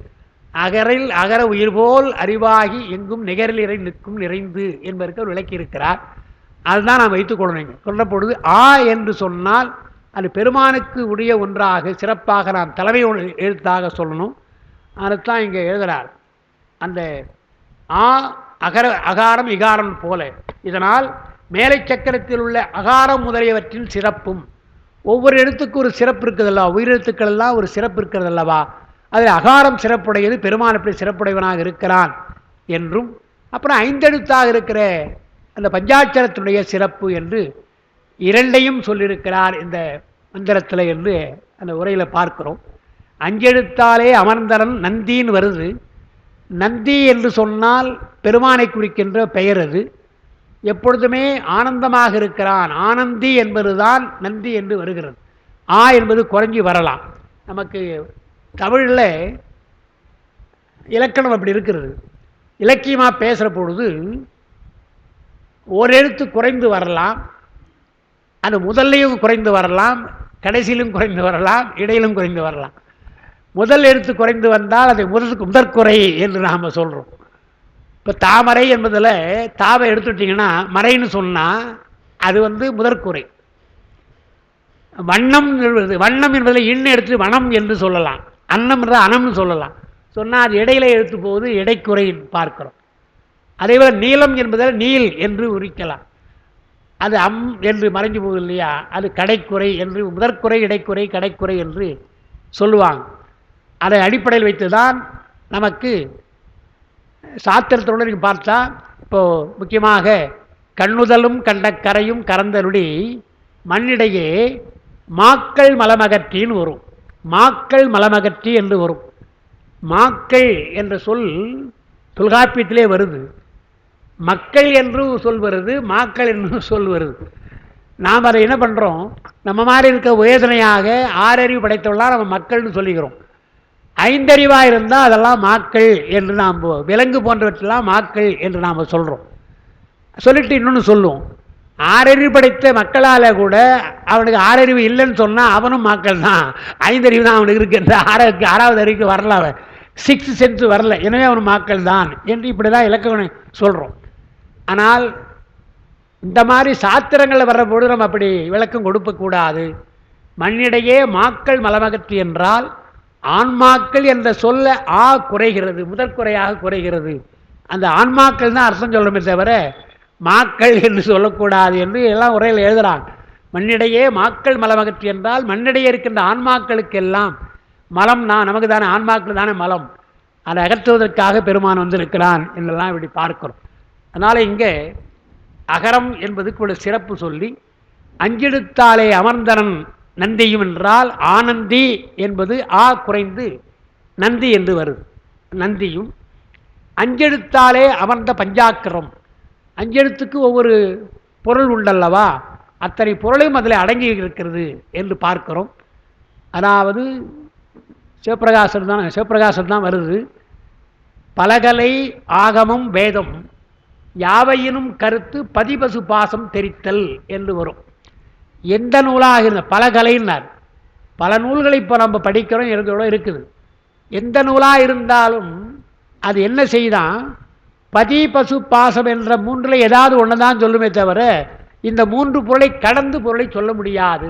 அகரில் அகர உயிர் போல் அறிவாகி எங்கும் நிகரில் இறை நிற்கும் நிறைந்து என்பதற்கு அவர் விளக்கியிருக்கிறார். அதுதான் நாம் வைத்துக்கொள்ளணும். சொல்ற பொழுது ஆ என்று சொன்னால் அது பெருமானுக்கு உடைய ஒன்றாக சிறப்பாக நாம் தலைமை எழுத்தாக சொல்லணும். அதுதான் இங்கே எழுதுகிறார். அந்த ஆ அகாரம் இகாரம் போல. இதனால் மேலை சக்கரத்தில் உள்ள அகாரம் முதலியவற்றின் சிறப்பும், ஒவ்வொரு எழுத்துக்கும் ஒரு சிறப்பு இருக்குதல்லவா, உயிரெழுத்துக்கள் எல்லாம் ஒரு சிறப்பு இருக்கிறதல்லவா, அதில் அகாரம் சிறப்புடையது, பெருமான் எப்படி சிறப்புடையவனாக இருக்கிறான் என்றும், அப்புறம் ஐந்தெழுத்தாக இருக்கிற அந்த பஞ்சாட்சரத்தினுடைய சிறப்பு என்று இரண்டையும் சொல்லியிருக்கிறார் இந்த மந்திரத்தில் என்று அந்த உரையில் பார்க்கிறோம். அஞ்செழுத்தாலே அமர்ந்தரன் நந்தின்னு வருது. நந்தி என்று சொன்னால் பெருமானை குறிக்கின்ற பெயர். அது எப்பொழுதுமே ஆனந்தமாக இருக்கிறான், ஆனந்தி என்பதுதான் நந்தி என்று வருகிறது. ஆ என்பது குறைஞ்சி வரலாம். நமக்கு தமிழில் இலக்கணம் அப்படி இருக்கிறது. இலக்கியமாக பேசுகிற பொழுது ஒரு எழுத்து குறைந்து வரலாம், அது முதல்லையும் குறைந்து வரலாம், கடைசியிலும் குறைந்து வரலாம், இடையிலும் குறைந்து வரலாம். முதல் எழுத்து குறைந்து வந்தால் அதை முதற்குறை என்று நாம் சொல்கிறோம். இப்போ தாமரை என்பதில் தாவை எடுத்துட்டிங்கன்னா மறைன்னு சொன்னால் அது முதற்குறை. வண்ணம் என்பதில் இன்னும் எடுத்து வனம் என்று சொல்லலாம், அன்னம் என்ற அனம்னு சொல்லலாம். சொன்னால் அது இடையில எழுத்து போது இடைக்குறை பார்க்கிறோம். அதேபோல் நீளம் என்பதில் நீல் என்று உரிக்கலாம், அது அம் என்று மறைஞ்சு போகுது இல்லையா, அது கடைக்குறை என்று, முதற்குறை இடைக்குறை கடைக்குறை என்று சொல்லுவாங்க. அதை அடிப்படையில் வைத்து தான் நமக்கு சாத்திரத்தோடு நீங்கள் பார்த்தா, இப்போது முக்கியமாக கண்ணுதலும் கண்ட கரையும் கறந்தருடி மண்ணிடையே மாக்கள் மலமகற்றின்னு வரும். மாக்கள் மலமகற்றி என்று வரும். மாக்கள் என்ற சொல் தொல்காப்பியத்திலே வருது. மக்கள் என்று சொல் வருது, மாக்கள் என்று சொல் வருது. நாம் அதை என்ன பண்ணுறோம், நம்ம மாதிரி இருக்க வேதனையாக ஆறறிவு படைத்தவர்களாக நம்ம மக்கள்னு சொல்லிக்கிறோம். ஐந்தறிவாக இருந்தால் அதெல்லாம் மாக்கள் என்று நாம், விலங்கு போன்றவற்றெல்லாம் மாக்கள் என்று நாம் சொல்கிறோம். சொல்லிட்டு இன்னொன்று சொல்லுவோம், ஆறறிவு படைத்த மக்களால் கூட அவனுக்கு ஆறறிவு இல்லைன்னு சொன்னால் அவனும் மாக்கள் தான், ஐந்தறிவு தான் அவனுக்கு இருக்கின்ற, ஆறாவது அறிவுக்கு வரல, அவன் 6th சென்ஸ் வரல, எனவே அவன் மாக்கள் தான் என்று இப்படி தான் இலக்கணம் சொல்கிறோம். ஆனால் இந்த மாதிரி சாத்திரங்களில் வர்றபோது நம்ம அப்படி விளக்கம் கொடுக்கக்கூடாது. மண்ணிடையே மாக்கள் மலமகற்றி என்றால் ஆன்மாக்கள் என்ற சொல்ல ஆ குறைகிறது, முதற்குறையாக குறைகிறது. அந்த ஆன்மாக்கள் தான் அர்த்தம் சொல்லணுமே தவிர மாக்கள் என்று சொல்லக்கூடாது என்று எல்லாம் உரையில் எழுதுகிறாங்க. மண்ணிடையே மாக்கள் மலமகற்றி என்றால் மண்ணிடையே இருக்கின்ற ஆன்மாக்களுக்கெல்லாம் மலம் தான், நமக்கு தானே ஆன்மாக்கள் தானே மலம், அதை அகற்றுவதற்காக பெருமான் வந்திருக்கிறான் என்றெல்லாம் இப்படி பார்க்கிறோம். அதனால் இங்கே அகரம் என்பதுக்கு ஒரு சிறப்பு சொல்லி, அஞ்செழுத்தாலே அமர்ந்தனன் நந்தியும் என்றால் ஆனந்தி என்பது ஆ குறைந்து நந்தி என்று வருது. நந்தியும் அஞ்செழுத்தாலே அமர்ந்த பஞ்சாக்கரம், அஞ்செழுத்துக்கு ஒவ்வொரு பொருள் உண்டல்லவா, அத்தனை பொருளையும் அதில் அடங்கி இருக்கிறது என்று பார்க்கிறோம். அதாவது சிவப்பிரகாசம் தான் வருது. பலகலை ஆகமம் வேதம் யாவையினும் கருத்து பதிபசு பாசம் தெரித்தல் என்று வரும். எந்த நூலாக இருந்த பலகலைன்னார், பல நூல்களை இப்போ நம்ம படிக்கிறோம், எழுதோட இருக்குது. எந்த நூலாக இருந்தாலும் அது என்ன செய்தான், பதி பசு பாசம் என்ற மூன்றில் ஏதாவது ஒன்று தான் சொல்லுமே தவிர இந்த மூன்று பொருளை கடந்து பொருளை சொல்ல முடியாது.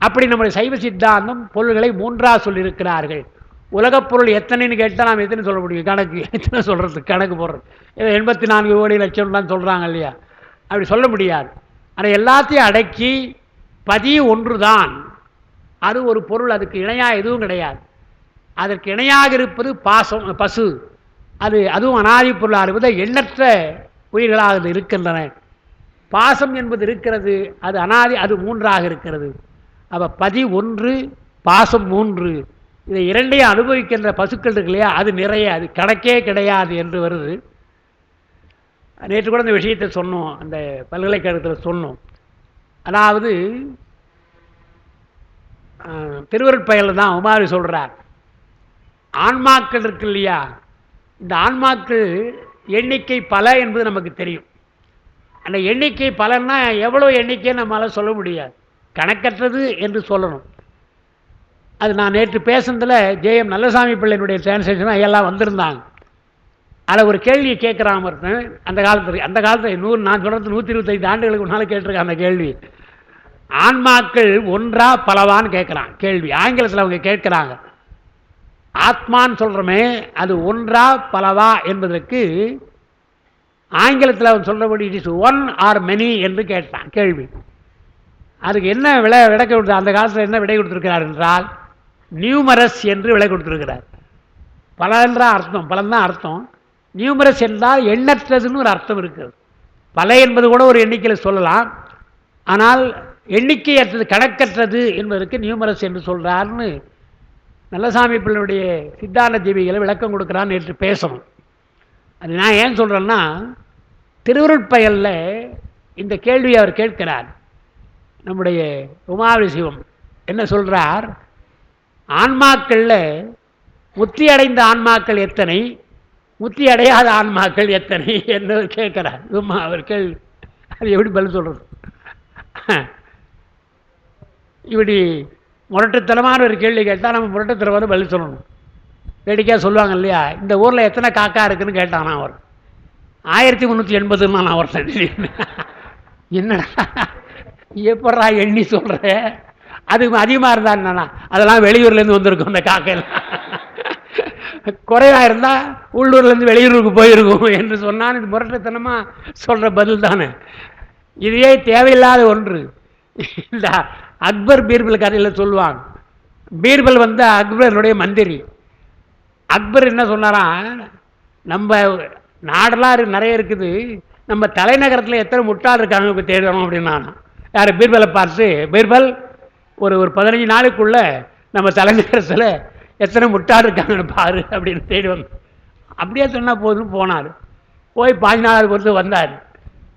அப்படி நம்முடைய சைவ சித்தாந்தம் பொருள்களை மூன்றாக சொல்லியிருக்கிறார்கள். உலகப் பொருள் எத்தனைன்னு கேட்டால் நாம் எத்தனை சொல்ல முடியும், கணக்கு எத்தனை சொல்கிறது, கணக்கு போடுறது 84 கோடி லட்சம்லாம் சொல்கிறாங்க இல்லையா, அப்படி சொல்ல முடியாது. ஆனால் எல்லாத்தையும் அடக்கி பதி ஒன்று தான், அது ஒரு பொருள், அதுக்கு இணையாக எதுவும் கிடையாது. அதற்கு இணையாக இருப்பது பாசம் பசு, அதுவும் அனாதி பொருளாக இருப்பது எண்ணற்ற உயிர்களாக இருக்கின்றன. பாசம் என்பது இருக்கிறது, அது அனாதி, அது மூன்றாக இருக்கிறது. அப்போ பதி ஒன்று பாசம் மூன்று, இதை இரண்டையும் அனுபவிக்கின்ற பசுக்கள் இருக்கு இல்லையா, அது நிறைய, அது கணக்கே கிடையாது என்று வருது. நேற்று கூட இந்த விஷயத்தை சொன்னோம், அந்த பல்கலைக்கழகத்தில் சொன்னோம். அதாவது திருவருட்பயலில் தான் உமாரி சொல்கிறார், ஆன்மாக்கள் இருக்கு இல்லையா, இந்த ஆன்மாக்கள் எண்ணிக்கை பல என்பது நமக்கு தெரியும். அந்த எண்ணிக்கை பலன்னா எவ்வளோ எண்ணிக்கை நம்மளால் சொல்ல முடியாது, கணக்கற்றது என்று சொல்லணும். அது நான் நேற்று பேசுனதில் ஜேஎம் நல்லசாமி பிள்ளையினுடைய டிரான்ஸ்லேஷன் எல்லாம் வந்திருந்தாங்க. அதில் ஒரு கேள்வியை கேட்குறான் ஒருத்தன், அந்த காலத்தில் நான் சொல்கிறது 125 ஆண்டுகளுக்கு முன்னால் கேட்டிருக்கேன் அந்த கேள்வி. ஆன்மாக்கள் ஒன்றா பலவான்னு கேட்குறான் கேள்வி. ஆங்கிலத்தில் அவங்க கேட்குறாங்க, ஆத்மான்னு சொல்கிறோமே அது ஒன்றா பலவா என்பதற்கு ஆங்கிலத்தில் அவன் சொல்கிறபடி it is one are many என்று கேட்டான் கேள்வி. அதுக்கு என்ன விளக்க கொடுத்த, அந்த காலத்தில் என்ன விடை கொடுத்துருக்கிறார் என்றால் நியூமரஸ் என்று விளை கொடுத்துருக்கிறார். பல என்றால் அர்த்தம், பலன்தான் அர்த்தம். நியூமரஸ் என்றால் எண்ணற்றதுன்னு ஒரு அர்த்தம் இருக்குது. பல என்பது கூட ஒரு எண்ணிக்கையில் சொல்லலாம், ஆனால் எண்ணிக்கையற்றது கணக்கற்றது என்பதற்கு நியூமரஸ் என்று சொல்கிறார்னு நல்லசாமி பிள்ளையுடைய சித்தாந்த தீபிகளை விளக்கம் கொடுக்குறான்னு நேற்று பேசணும். அது நான் ஏன் சொல்கிறேன்னா, திருவருட்பயலில் இந்த கேள்வியை அவர் கேட்கிறார். நம்முடைய உமாவி சிவம் என்ன சொல்கிறார், ஆன்மாக்களில் முத்தி அடைந்த ஆன்மாக்கள் எத்தனை, முத்தி அடையாத ஆன்மாக்கள் எத்தனை என்று கேட்கிறார். அவர் கேள்வி, அது எப்படி பதில் சொல்கிறது? இப்படி முரட்டுத்தனமான ஒரு கேள்வி கேட்டால் நம்ம முரட்டுத்தனமான பதில் சொல்லணும். வேடிக்கையாக சொல்லுவாங்க இல்லையா, இந்த ஊரில் எத்தனை காக்கா இருக்குதுன்னு கேட்டானா அவர். 1380 நான் ஒருத்தன். என்னடா எப்படா எண்ணி சொல்கிறேன், அது அதிகமாக இருந்தான்னா அதெல்லாம் வெளியூர்லேருந்து வந்திருக்கும் அந்த காக்கையெல்லாம், குறைவாக இருந்தால் உள்ளூர்லேருந்து வெளியூருக்கு போயிருக்கும் என்று சொன்னான். இது முரட்டுத்தனமாக சொல்கிற பதில் தானே. இதுவே தேவையில்லாத ஒன்று. இந்த அக்பர் பீர்பல் கதையில் சொல்லுவாங்க. பீர்பல் அக்பருடைய மந்திரி. அக்பர் என்ன சொன்னாராம், நம்ம நாடெல்லாம் நிறைய இருக்குது, நம்ம தலைநகரத்தில் எத்தனை முட்டாள் இருக்காங்க இப்போ தேடணும் அப்படின்னா. யார்? பீர்பலை பார்த்து, பீர்பல் ஒரு 15 நாளுக்குள்ளே நம்ம தலைநகரத்தில் எத்தனை முட்டாள் இருக்காங்கன்னு பாரு அப்படின்னு தேடி வந்து, அப்படியே சொன்னால் போதுன்னு போனார். போய் 15 நாள் பொறுத்து வந்தார்.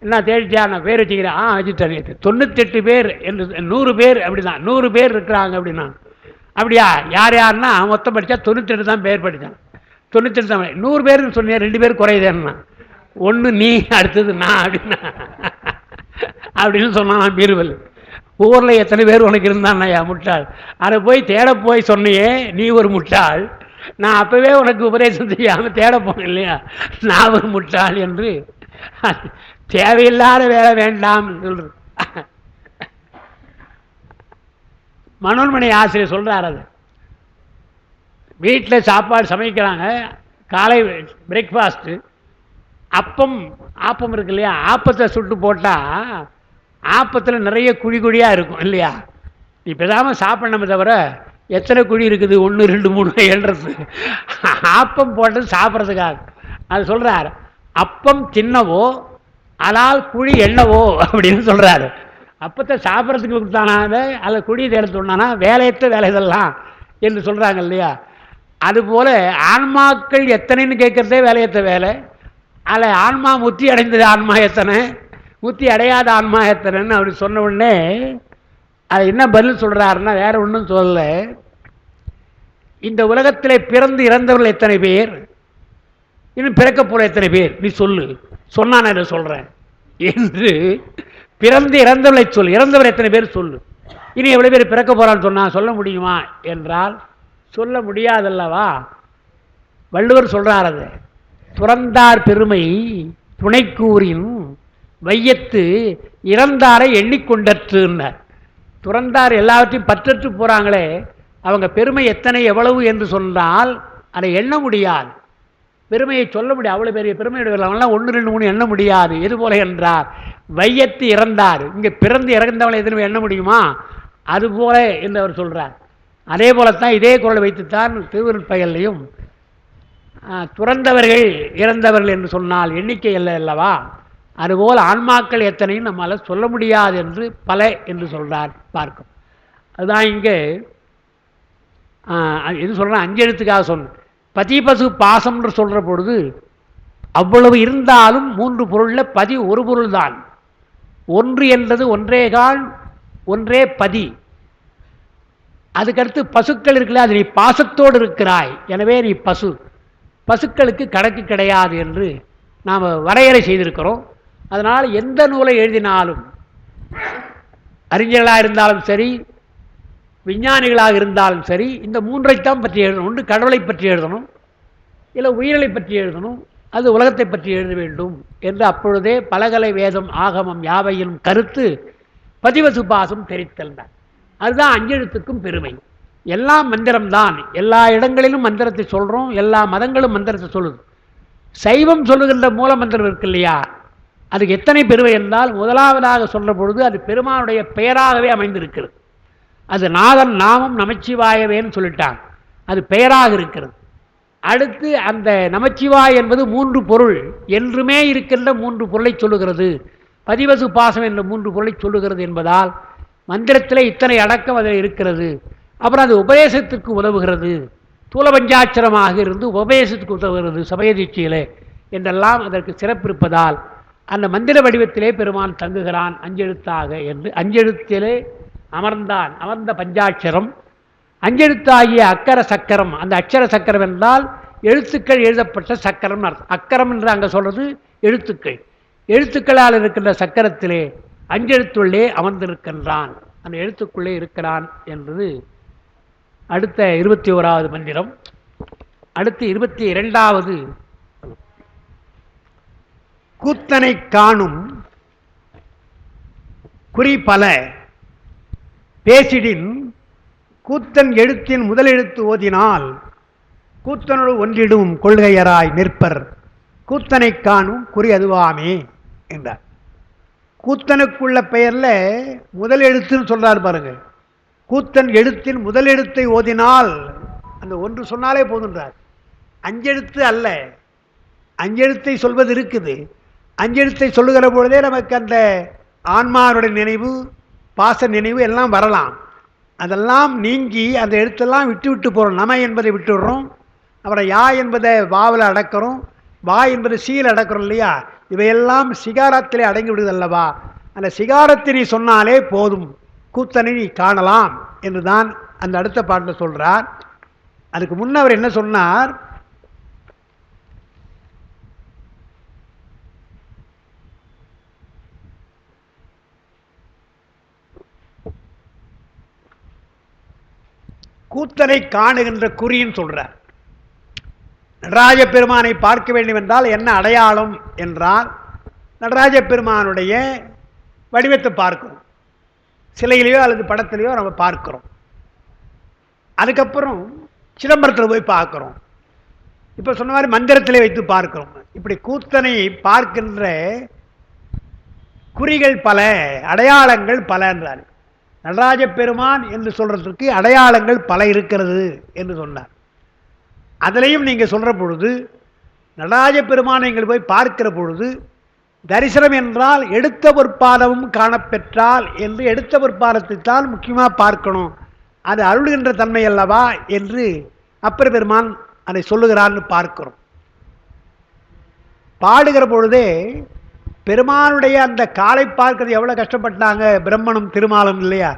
என்ன தேடிட்டியா, நான் பேர் வச்சுக்கிறேன். வச்சுட்டேன். 98 பேர் என்று 100 பேர் அப்படி தான், 100 பேர் இருக்கிறாங்க அப்படின்னா. அப்படியா, யார் யாருன்னா மொத்தம் படித்தா 98 தான் பேர் படித்தான். 98 தான். 100 பேருன்னு சொன்னேன், 2 பேர் குறையுதேன்னா, ஒன்று நீ அடுத்தது நான் அப்படின்னா அப்படின்னு சொன்னான் பீர்பல். ஊரில் எத்தனை பேர் உனக்கு இருந்தான்யா முட்டாள், அதை போய் தேட போய் சொன்னியே நீ ஒரு முட்டாள், நான் அப்போவே உனக்கு உபதேசம் செய்யாமல் தேட போனேன் இல்லையா, நான் ஒரு முட்டாள் என்று தேவையில்லாத வேலை வேண்டாம் சொல்றது. மனோன்மணி ஆசிரியர் சொல்கிறார், அது வீட்டில் சாப்பாடு சமைக்கிறாங்க, காலை பிரேக்ஃபாஸ்ட்டு, ஆப்பம் இருக்கு இல்லையா, ஆப்பத்தை சுட்டு போட்டால் ஆப்பத்தில் நிறைய குழி குழியாக இருக்கும் இல்லையா. இப்போ தான் சாப்பிடணுமே தவிர எத்தனை குழி இருக்குது? 1 2 3 எழுறது. ஆப்பம் போட்டது சாப்பிட்றதுக்காக. அது சொல்கிறார், அப்பம் தின்னவோ அலால் குழி எண்ணவோ அப்படின்னு சொல்கிறாரு. அப்பத்தை சாப்பிட்றதுக்கு கொடுத்தானா, அதை குழி தேடுத்தோன்னா வேலையற்ற வேலை இதெல்லாம் என்று சொல்கிறாங்க இல்லையா? அதுபோல் ஆன்மாக்கள் எத்தனைன்னு கேட்குறதே வேலையற்ற வேலை. அதில் ஆன்மா முத்தி அடைந்தது ஆன்மா எத்தனை, முத்தி அடையாத ஆன்மா எத்தனைன்னு அப்படி சொன்ன உடனே அது என்ன பதில் சொல்கிறாருன்னா, வேற ஒன்றும் சொல்லலை. இந்த உலகத்தில் பிறந்து இறந்தவர்கள் எத்தனை பேர், இன்னும் பிறக்க போகிற எத்தனை பேர் நீ சொல்லு, சொன்னா நான் இதை சொல்கிறேன் என்று பிறந்து இறந்தவர்களை சொல், இறந்தவர் எத்தனை பேர் சொல்லு, இனி எவ்வளோ பேர் பிறக்க போகிறான்னு சொன்னால் சொல்ல முடியுமா என்றால் சொல்ல முடியாதல்லவா. வள்ளுவர் சொல்கிறார், அது துறந்தார் பெருமை துணைக்கூறின் வையத்து இறந்தாரை எண்ணிக்கொண்டற்றுன்னார். துறந்தார் எல்லாவற்றையும் பற்றற்று போகிறாங்களே, அவங்க பெருமை எத்தனை எவ்வளவு என்று சொன்னால் அதை எண்ண முடியாது, பெருமையை சொல்ல முடியாது. அவ்வளோ பெரிய பெருமையுடையவர்களெல்லாம் 1 2 3 எண்ண முடியாது. எது போல என்றார், வையத்து இறந்தார், இங்கே பிறந்து இறந்தவளை எதுவும் எண்ண முடியுமா, அதுபோல என்று அவர் சொல்கிறார். அதே போலத்தான் இதே குரலை வைத்துத்தான் திருவருட்பயல்லையும் துறந்தவர்கள் இறந்தவர்கள் என்று சொன்னால் எண்ணிக்கை அல்ல அல்லவா, அதுபோல் ஆன்மாக்கள் எத்தனையும் நம்மளால் சொல்ல முடியாது என்று பல என்று சொல்கிறார் பார்க்கும். அதுதான் இங்கே இது சொல்கிறேன், 5 எழுத்துக்காக சொன்னேன். பதி பசு பாசம்ன்று சொல்கிற பொழுது அவ்வளவு இருந்தாலும் 3 பொருளில் பதி ஒரு பொருள் தான். ஒன்று என்றது ஒன்றேகால் ஒன்றே பதி. அதுக்கடுத்து பசுக்கள் இருக்குல்ல, அது நீ பாசத்தோடு இருக்கிறாய், எனவே நீ பசு. பசுக்களுக்கு கணக்கு கிடையாது என்று நாம் வரையறை செய்திருக்கிறோம். அதனால் எந்த நூலை எழுதினாலும், அறிஞர்களாக இருந்தாலும் சரி, விஞ்ஞானிகளாக இருந்தாலும் சரி, இந்த 3ஐத்தான் பற்றி எழுதணும். ஒன்று கடவுளை பற்றி எழுதணும், இல்லை உயிரை பற்றி எழுதணும், அது உலகத்தை பற்றி எழுத வேண்டும் என்று அப்பொழுதே பலகலை வேதம் ஆகமம் யாவையிலும் கருத்து பதிவசு பாசம் தெரித்தல் தான். அதுதான் 5 எழுத்துக்கும் பெருமை. எல்லாம் மந்திரம்தான், எல்லா இடங்களிலும் மந்திரத்தை சொல்கிறோம், எல்லா மதங்களும் மந்திரத்தை சொல்லுது. சைவம் சொல்லுகின்ற மூல மந்திரம் இருக்கு இல்லையா, அதுக்கு எத்தனை பெருமை என்றால், முதலாவதாக சொல்கிற பொழுது அது பெருமானுடைய பெயராகவே அமைந்திருக்கிறது. அது நாதன் நாமம் நமச்சிவாயவேன்னு சொல்லிட்டாங்க, அது பெயராக இருக்கிறது. அடுத்து அந்த நமச்சிவாய் என்பது 3 பொருள், என்றுமே இருக்கின்ற 3 பொருளை சொல்லுகிறது. பதிவசு பாசம் என்ற 3 பொருளை சொல்லுகிறது என்பதால் மந்திரத்தில் இத்தனை அடக்கம் அதில் இருக்கிறது. அப்புறம் அது உபதேசத்திற்கு உதவுகிறது, தூல பஞ்சாட்சரமாக இருந்து உபதேசத்துக்கு உதவுகிறது சமயதீட்சையிலே என்றெல்லாம் அதற்கு சிறப்பு இருப்பதால் அந்த மந்திர வடிவத்திலே பெருமான் தங்குகிறான் 5 எழுத்தாக என்று. 5 எழுத்திலே அமர்ந்தான், அமர்ந்த பஞ்சாட்சரம் 5 எழுத்தாகிய அக்கர சக்கரம். அந்த அக்ஷர சக்கரம் என்றால் எழுத்துக்கள் எழுதப்பட்ட சக்கரம் அர்த்தம். அக்கரம் என்று அங்கே சொல்றது எழுத்துக்கள். எழுத்துக்களால் இருக்கின்ற சக்கரத்திலே 5 எழுத்துள்ளே அமர்ந்திருக்கின்றான், அந்த எழுத்துக்குள்ளே இருக்கிறான் என்பது அடுத்த 21வது மந்திரம். அடுத்து 22வது, கூத்தனை காணும் குறி பல பேசிடின் கூத்தன் எழுத்தின் முதல் எழுத்து ஓதினால் கூத்தனோடு ஒன்றிடும் கொள்கையராய் நிற்பர், கூத்தனை காணும் குறி அதுவாமே என்றார். கூத்தனுக்குள்ள பெயர்ல முதல் எழுத்துன்னு சொல்றாரு பாருங்க. கூத்தன் எழுத்தின் முதல் எழுத்தை ஓதினால் அந்த ஒன்று சொன்னாலே போதுன்றார். 5 எழுத்து அல்ல, 5 எழுத்தை சொல்வது இருக்குது. 5 எழுத்தை சொல்லுகிற பொழுதே நமக்கு அந்த ஆன்மாவுடைய நினைவு, பாச நினைவு எல்லாம் வரலாம். அதெல்லாம் நீங்கி அந்த எழுத்தெல்லாம் விட்டு விட்டு போகிறோம். நம என்பதை விட்டுடுறோம், அப்புறம் யா என்பதை வாவில் அடக்கிறோம், வா என்பது சீல் அடக்கிறோம் இல்லையா. இவையெல்லாம் சிகாரத்திலே அடங்கி விடுது அல்லவா. அந்த சிகாரத்தை நீ சொன்னாலே போதும், கூத்தனை நீ காணலாம் என்று தான் அந்த அடுத்த பாட்டில் சொல்கிறார். அதுக்கு முன்னவர் என்ன சொன்னார், கூத்தனை காணுகின்ற குறின்னு சொல்றார். நடராஜ பெருமானை பார்க்க வேண்டும் என்றால் என்ன அடையாளம் என்றால், நடராஜ பெருமானுடைய வடிவத்தை பார்க்கிறோம், சிலையிலையோ அல்லது படத்திலையோ நம்ம பார்க்கிறோம். அதுக்கப்புறம் சிதம்பரத்தில் போய் பார்க்கிறோம், இப்போ சொன்ன மாதிரி மந்திரத்திலே வைத்து பார்க்கிறோம். இப்படி கூத்தனை பார்க்கின்ற குறிகள் பல, அடையாளங்கள் பல என்றார். நடராஜ பெருமான் என்று சொல்றதுக்கு அடையாளங்கள் பல இருக்கிறது என்று சொன்னார். அதிலையும் நீங்கள் சொல்கிற பொழுது நடராஜ பெருமானை நீங்கள் போய் பார்க்கிற பொழுது தரிசனம் என்றால் எடுத்த பொற்பாதமும் காணப்பெற்றால் என்று எடுத்த பொற்பாதத்தை தான் முக்கியமாக பார்க்கணும், அது அருளுகின்ற தன்மை அல்லவா என்று அப்பர் பெருமான் அதை சொல்லுகிறான்னு பார்க்கிறோம். பாடுகிற பொழுதே பெருமானுடைய அந்த காலை பார்க்கறது எவ்வளோ கஷ்டப்பட்டாங்க பிரம்மனும் திருமாலும் இல்லையா.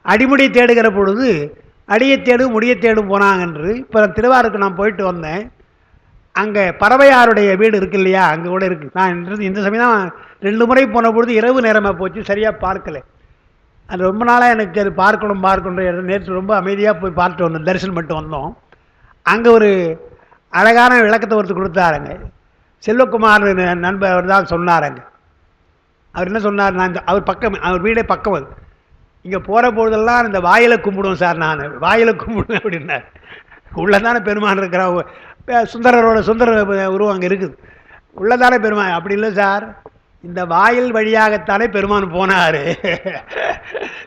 அடிமுடி தேடுகிற பொழுது அடியை தேடும் முடியை தேடும் போனாங்க என்று. இப்போ திருவாரூருக்கு நான் போயிட்டு வந்தேன். அங்கே பறவையாருடைய வீடு இருக்கு இல்லையா, அங்கே கூட இருக்குது. நான் இந்த சமயம் தான் 2 முறை போன பொழுது இரவு நேரமாக போச்சு, சரியாக பார்க்கலை. அது ரொம்ப நாளாக எனக்கு அது பார்க்கணும் நேற்று ரொம்ப அமைதியாக போய் பார்த்துட்டு வந்தோம், தரிசனம் பண்ணிட்டு வந்தோம். அங்கே ஒரு அழகான விளக்கத்தை ஒருத்தர் கொடுத்தாருங்க. செல்வகுமார் நண்பர் தான் சொன்னாருங்க. அவர் என்ன சொன்னார், நான் அவர் பக்கம், அவர் வீடே பக்கம். அது இங்கே போகிற பொழுதெல்லாம் இந்த வாயிலை கும்பிடுவோம் சார், நான் வாயிலை கும்பிடுவேன் அப்படின்னார். உள்ளதானே பெருமான் இருக்கிற சுந்தரரோட சுந்தர உருவம் அங்கே இருக்குது, உள்ளதானே பெருமான். அப்படி இல்லை சார், இந்த வாயில் வழியாகத்தானே பெருமான் போனார்.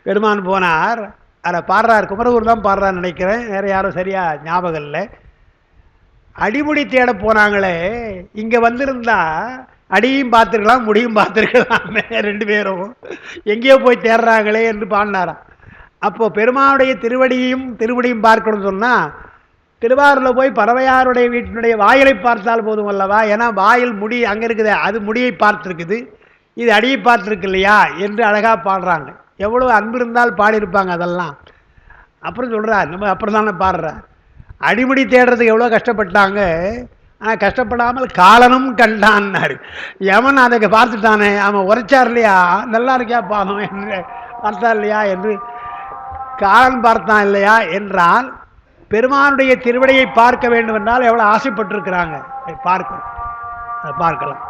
பெருமான் போனார், அதை பாடுறார், குமரகுரு தான் பாடுறான்னு நினைக்கிறேன், வேறு யாரும் சரியாக ஞாபகம் இல்லை. அடிமுடி தேட போனாங்களே, இங்கே வந்திருந்தா அடியும் பார்த்துருக்கலாம் முடியும் பார்த்துருக்கலாமே, 2 பேரும் எங்கேயோ போய் தேடுறாங்களே என்று பாடினாராம். அப்போது பெருமானுடைய திருவடியும் பார்க்கணும்னு சொன்னால் திருவாரூரில் போய் பறவையாருடைய வீட்டினுடைய வாயிலை பார்த்தால் போதும் அல்லவா. ஏன்னா வாயில் முடி அங்கே இருக்குது, அது முடியை பார்த்துருக்குது, இது அடியை பார்த்துருக்கு இல்லையா என்று அழகாக பாடுறாங்க. எவ்வளோ அன்பு இருந்தால் பாடியிருப்பாங்க அதெல்லாம். அப்புறம் சொல்கிறார், நம்ம அப்புறம் தானே பாடுறார், அடிமுடி தேடுறதுக்கு எவ்வளோ கஷ்டப்பட்டாங்க, ஆனால் கஷ்டப்படாமல் காலனும் கண்டான்னாரு. எவன் அதை பார்த்துட்டானே, அவன் உரைச்சார் இல்லையா, நல்லா இருக்கியா பாதம் என்று பார்த்தா இல்லையா என்று காலன் பார்த்தான் இல்லையா என்றால் பெருமானுடைய திருவடியை பார்க்க வேண்டும் என்றால் எவ்வளோ ஆசைப்பட்டிருக்கிறாங்க. பார்க்கலாம்.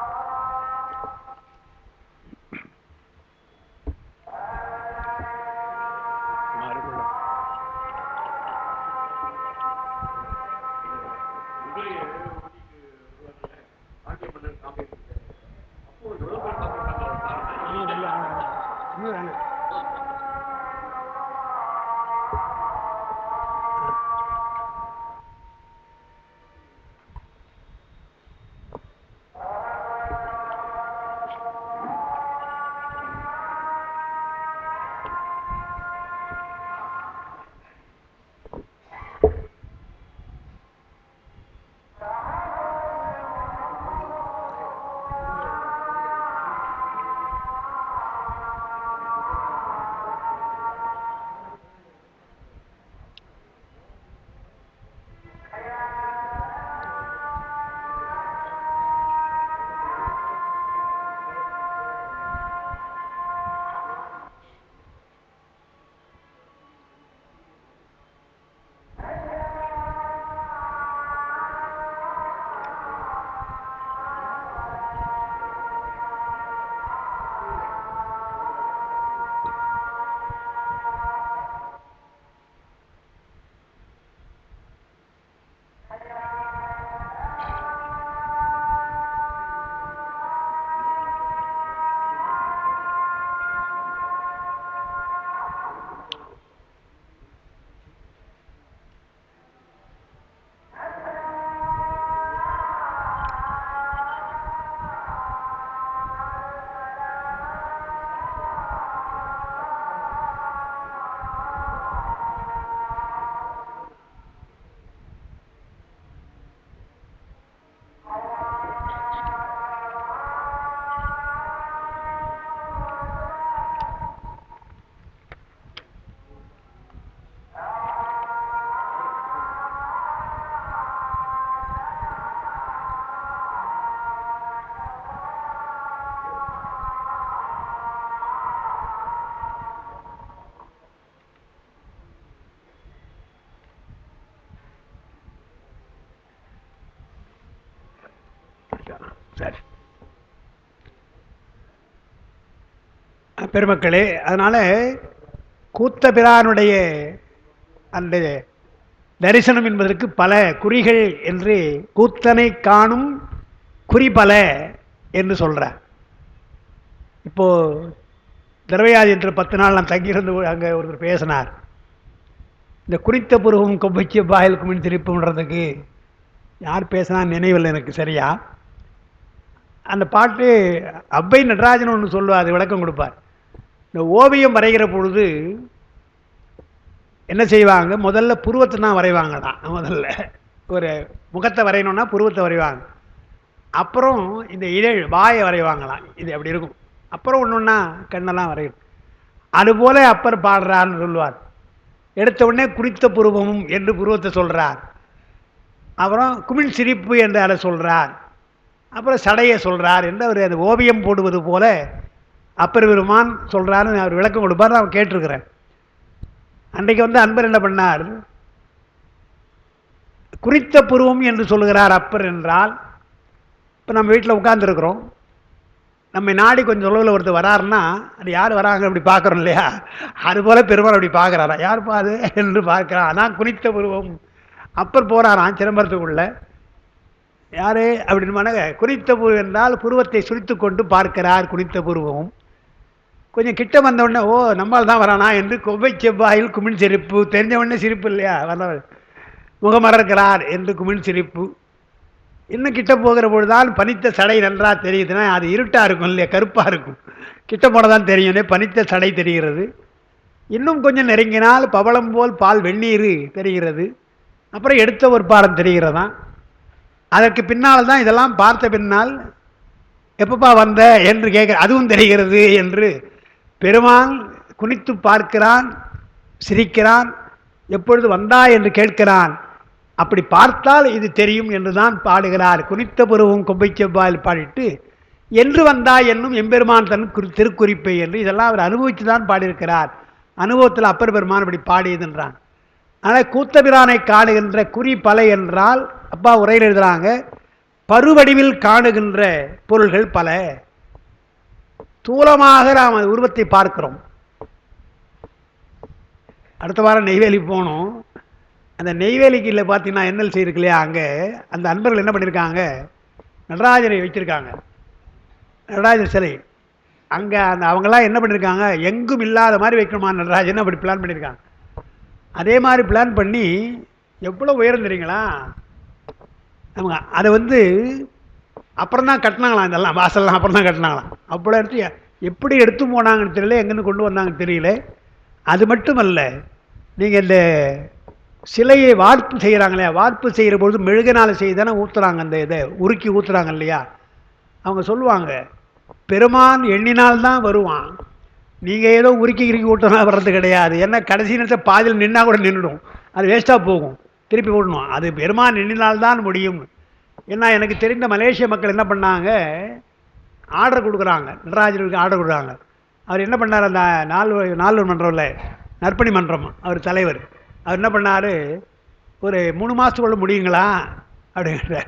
சரி பெருமக்களே, அதனால் கூத்தபிரானுடைய அந்த தரிசனம் என்பதற்கு பல குறிகள் என்று கூத்தனை காணும் குறி பல என்று சொல்கிறார். இப்போது திரவையாதியத்தில் 10 நாள் நான் தங்கியிருந்து அங்கே ஒருத்தர் பேசினார். இந்த குறித்த புருவம் கொப்பைக்கு பாயல் குமின் திருப்புன்றதுக்கு யார் பேசினா நினைவில் எனக்கு சரியா. அந்த பாட்டு அப்பை நடராஜன் ஒன்று சொல்லுவார், அது விளக்கம் கொடுப்பார். இந்த ஓவியம் வரைகிற பொழுது என்ன செய்வாங்க, முதல்ல புருவத்தை தான் வரைவாங்கதான். முதல்ல ஒரு முகத்தை வரையணும்னா புருவத்தை வரைவாங்க, அப்புறம் இந்த இதழ் வாயை வரைவாங்களாம். இது அப்படி இருக்கும். அப்புறம் ஒன்று ஒன்றா கண்ணெல்லாம் வரையும். அதுபோல அப்பர் பாடுறான்னு சொல்லுவார். எடுத்த உடனே குறித்த புருவமும் என்று புருவத்தை சொல்கிறார், அப்புறம் குமிழ் சிரிப்பு என்று அதை சொல்கிறார், அப்புறம் சடையை சொல்கிறார் என்று அவர் அந்த ஓவியம் போடுவது போல அப்பர் பெருமான் சொல்கிறாருன்னு அவர் விளக்கம் கொடுப்பார். நான் கேட்டிருக்கிறேன். அன்றைக்கு வந்து அன்பர் என்ன பண்ணார், குறித்த புருவம் என்று சொல்லுகிறார் அப்பர் என்றால், இப்போ நம்ம வீட்டில் உட்கார்ந்துருக்குறோம், நம்ம நாடி கொஞ்சம் தொலைவில் ஒருத்தர் வராருன்னா அது யார் வராங்க அப்படி பார்க்குறோம் இல்லையா, அதுபோல் பெருமாள் அப்படி பார்க்குறாரா, யார் பாது என்று பார்க்குறான். அதான் குறித்த புருவம். அப்பர் போகிறாராம் சிதம்பரத்துக்குள்ள, யார் அப்படின்னு குறித்த புருவம் என்றால் புருவத்தை சுரித்து கொண்டு பார்க்கிறார் குறித்த புருவம். கொஞ்சம் கிட்ட வந்தவுடனே ஓ நம்மால் தான் வரானா என்று கொவ்வை செவ்வாயில் குமிழ் சிரிப்பு, தெரிஞ்சவுடனே சிரிப்பு இல்லையா, வந்தவர் முகமறக்கிறார் என்று குமிழ் சிரிப்பு. இன்னும் கிட்ட போகிற பொழுதுதான் பனித்த சடை நன்றாக தெரியுதுன்னா அது இருட்டாக இருக்கும் இல்லையா, கருப்பாக இருக்கும், கிட்ட போன தான் தெரியும், பனித்த சடை தெரிகிறது. இன்னும் கொஞ்சம் நெருங்கினால் பவளம் போல் பால் வெந்நீர் தெரிகிறது. அப்புறம் எடுத்த ஒரு பாடம் தெரிகிறதான். அதற்கு பின்னால் தான் இதெல்லாம் பார்த்த பின்னால் எப்பப்பா வந்த என்று கேட்க அதுவும் தெரிகிறது என்று பெருமான் குனித்து பார்க்கிறான், சிரிக்கிறான், எப்பொழுது வந்தா என்று கேட்கிறான். அப்படி பார்த்தால் இது தெரியும் என்றுதான் பாடுகிறார். குனித்த பருவம் கொம்பை செவ்வாயில் பாடிட்டு என்று வந்தா என்னும் எம்பெருமான் தன் திருக்குறிப்பை என்று இதெல்லாம் அவர் அனுபவித்து தான் பாடியிருக்கிறார். அனுபவத்தில் அப்பர் பெருமான் அப்படி பாடியதுன்றான். ஆனால் கூத்தபிரானை காணுகின்ற குறி பல என்றால் அப்பா உரையில் எழுதுறாங்க, பருவடிவில் காணுகின்ற பொருள்கள் பல. தூலமாக நாம் உருவத்தை பார்க்கிறோம். அடுத்த வாரம் நெய்வேலி போனோம். அந்த நெய்வேலிக்கு இல்லை பார்த்தீங்கன்னா என்எல்சி இருக்கு இல்லையா, அங்கே அந்த அன்பர்கள் என்ன பண்ணியிருக்காங்க, நடராஜரை வச்சுருக்காங்க, நடராஜர் சிலை. அங்கே அந்த அவங்களாம் என்ன பண்ணியிருக்காங்க, எங்கும் இல்லாத மாதிரி வைக்கணுமா நடராஜன், அப்படி பிளான் பண்ணியிருக்காங்க. அதே மாதிரி பிளான் பண்ணி எவ்வளோ உயரம் தெரியுங்களா, அவங்க அதை வந்து அப்புறம் தான் கட்டினாங்களாம், இதெல்லாம் வாசல்லாம் அப்புறம் தான் கட்டினாங்களாம். அவ்வளோ எடுத்து எப்படி எடுத்து போனாங்கன்னு தெரியல, எங்கேருந்து கொண்டு வந்தாங்கன்னு தெரியல. அது மட்டும் அல்ல, நீங்கள் இந்த சிலையை வார்ப்பு செய்கிறாங்களே, வார்ப்பு செய்கிற பொழுது மெழுகினால் செய்தானே ஊற்றுறாங்க, அந்த இதை உருக்கி ஊற்றுறாங்க இல்லையா. அவங்க சொல்லுவாங்க பெருமான் எண்ணினால்தான் வருவான், நீங்கள் ஏதோ உருக்கி கிருக்கி ஊட்டினா வர்றது கிடையாது. ஏன்னா கடைசி நேரத்தை பாதியில் நின்னா கூட நின்றுடும், அது வேஸ்ட்டாக போகும், திருப்பி விடணும். அது பெருமான் எண்ணினால்தான் முடியும். ஏன்னா எனக்கு தெரிந்த மலேசிய மக்கள் என்ன பண்ணாங்க, ஆர்டர் கொடுக்குறாங்க, நடராஜருக்கு ஆர்டர் கொடுக்குறாங்க. அவர் என்ன பண்ணார், அந்த நால்வர் மன்றம்ல நற்பணி மன்றம் அவர் தலைவர், அவர் என்ன பண்ணார், ஒரு 3 மாதத்துக்குள்ள முடியுங்களா அப்படிங்கிற.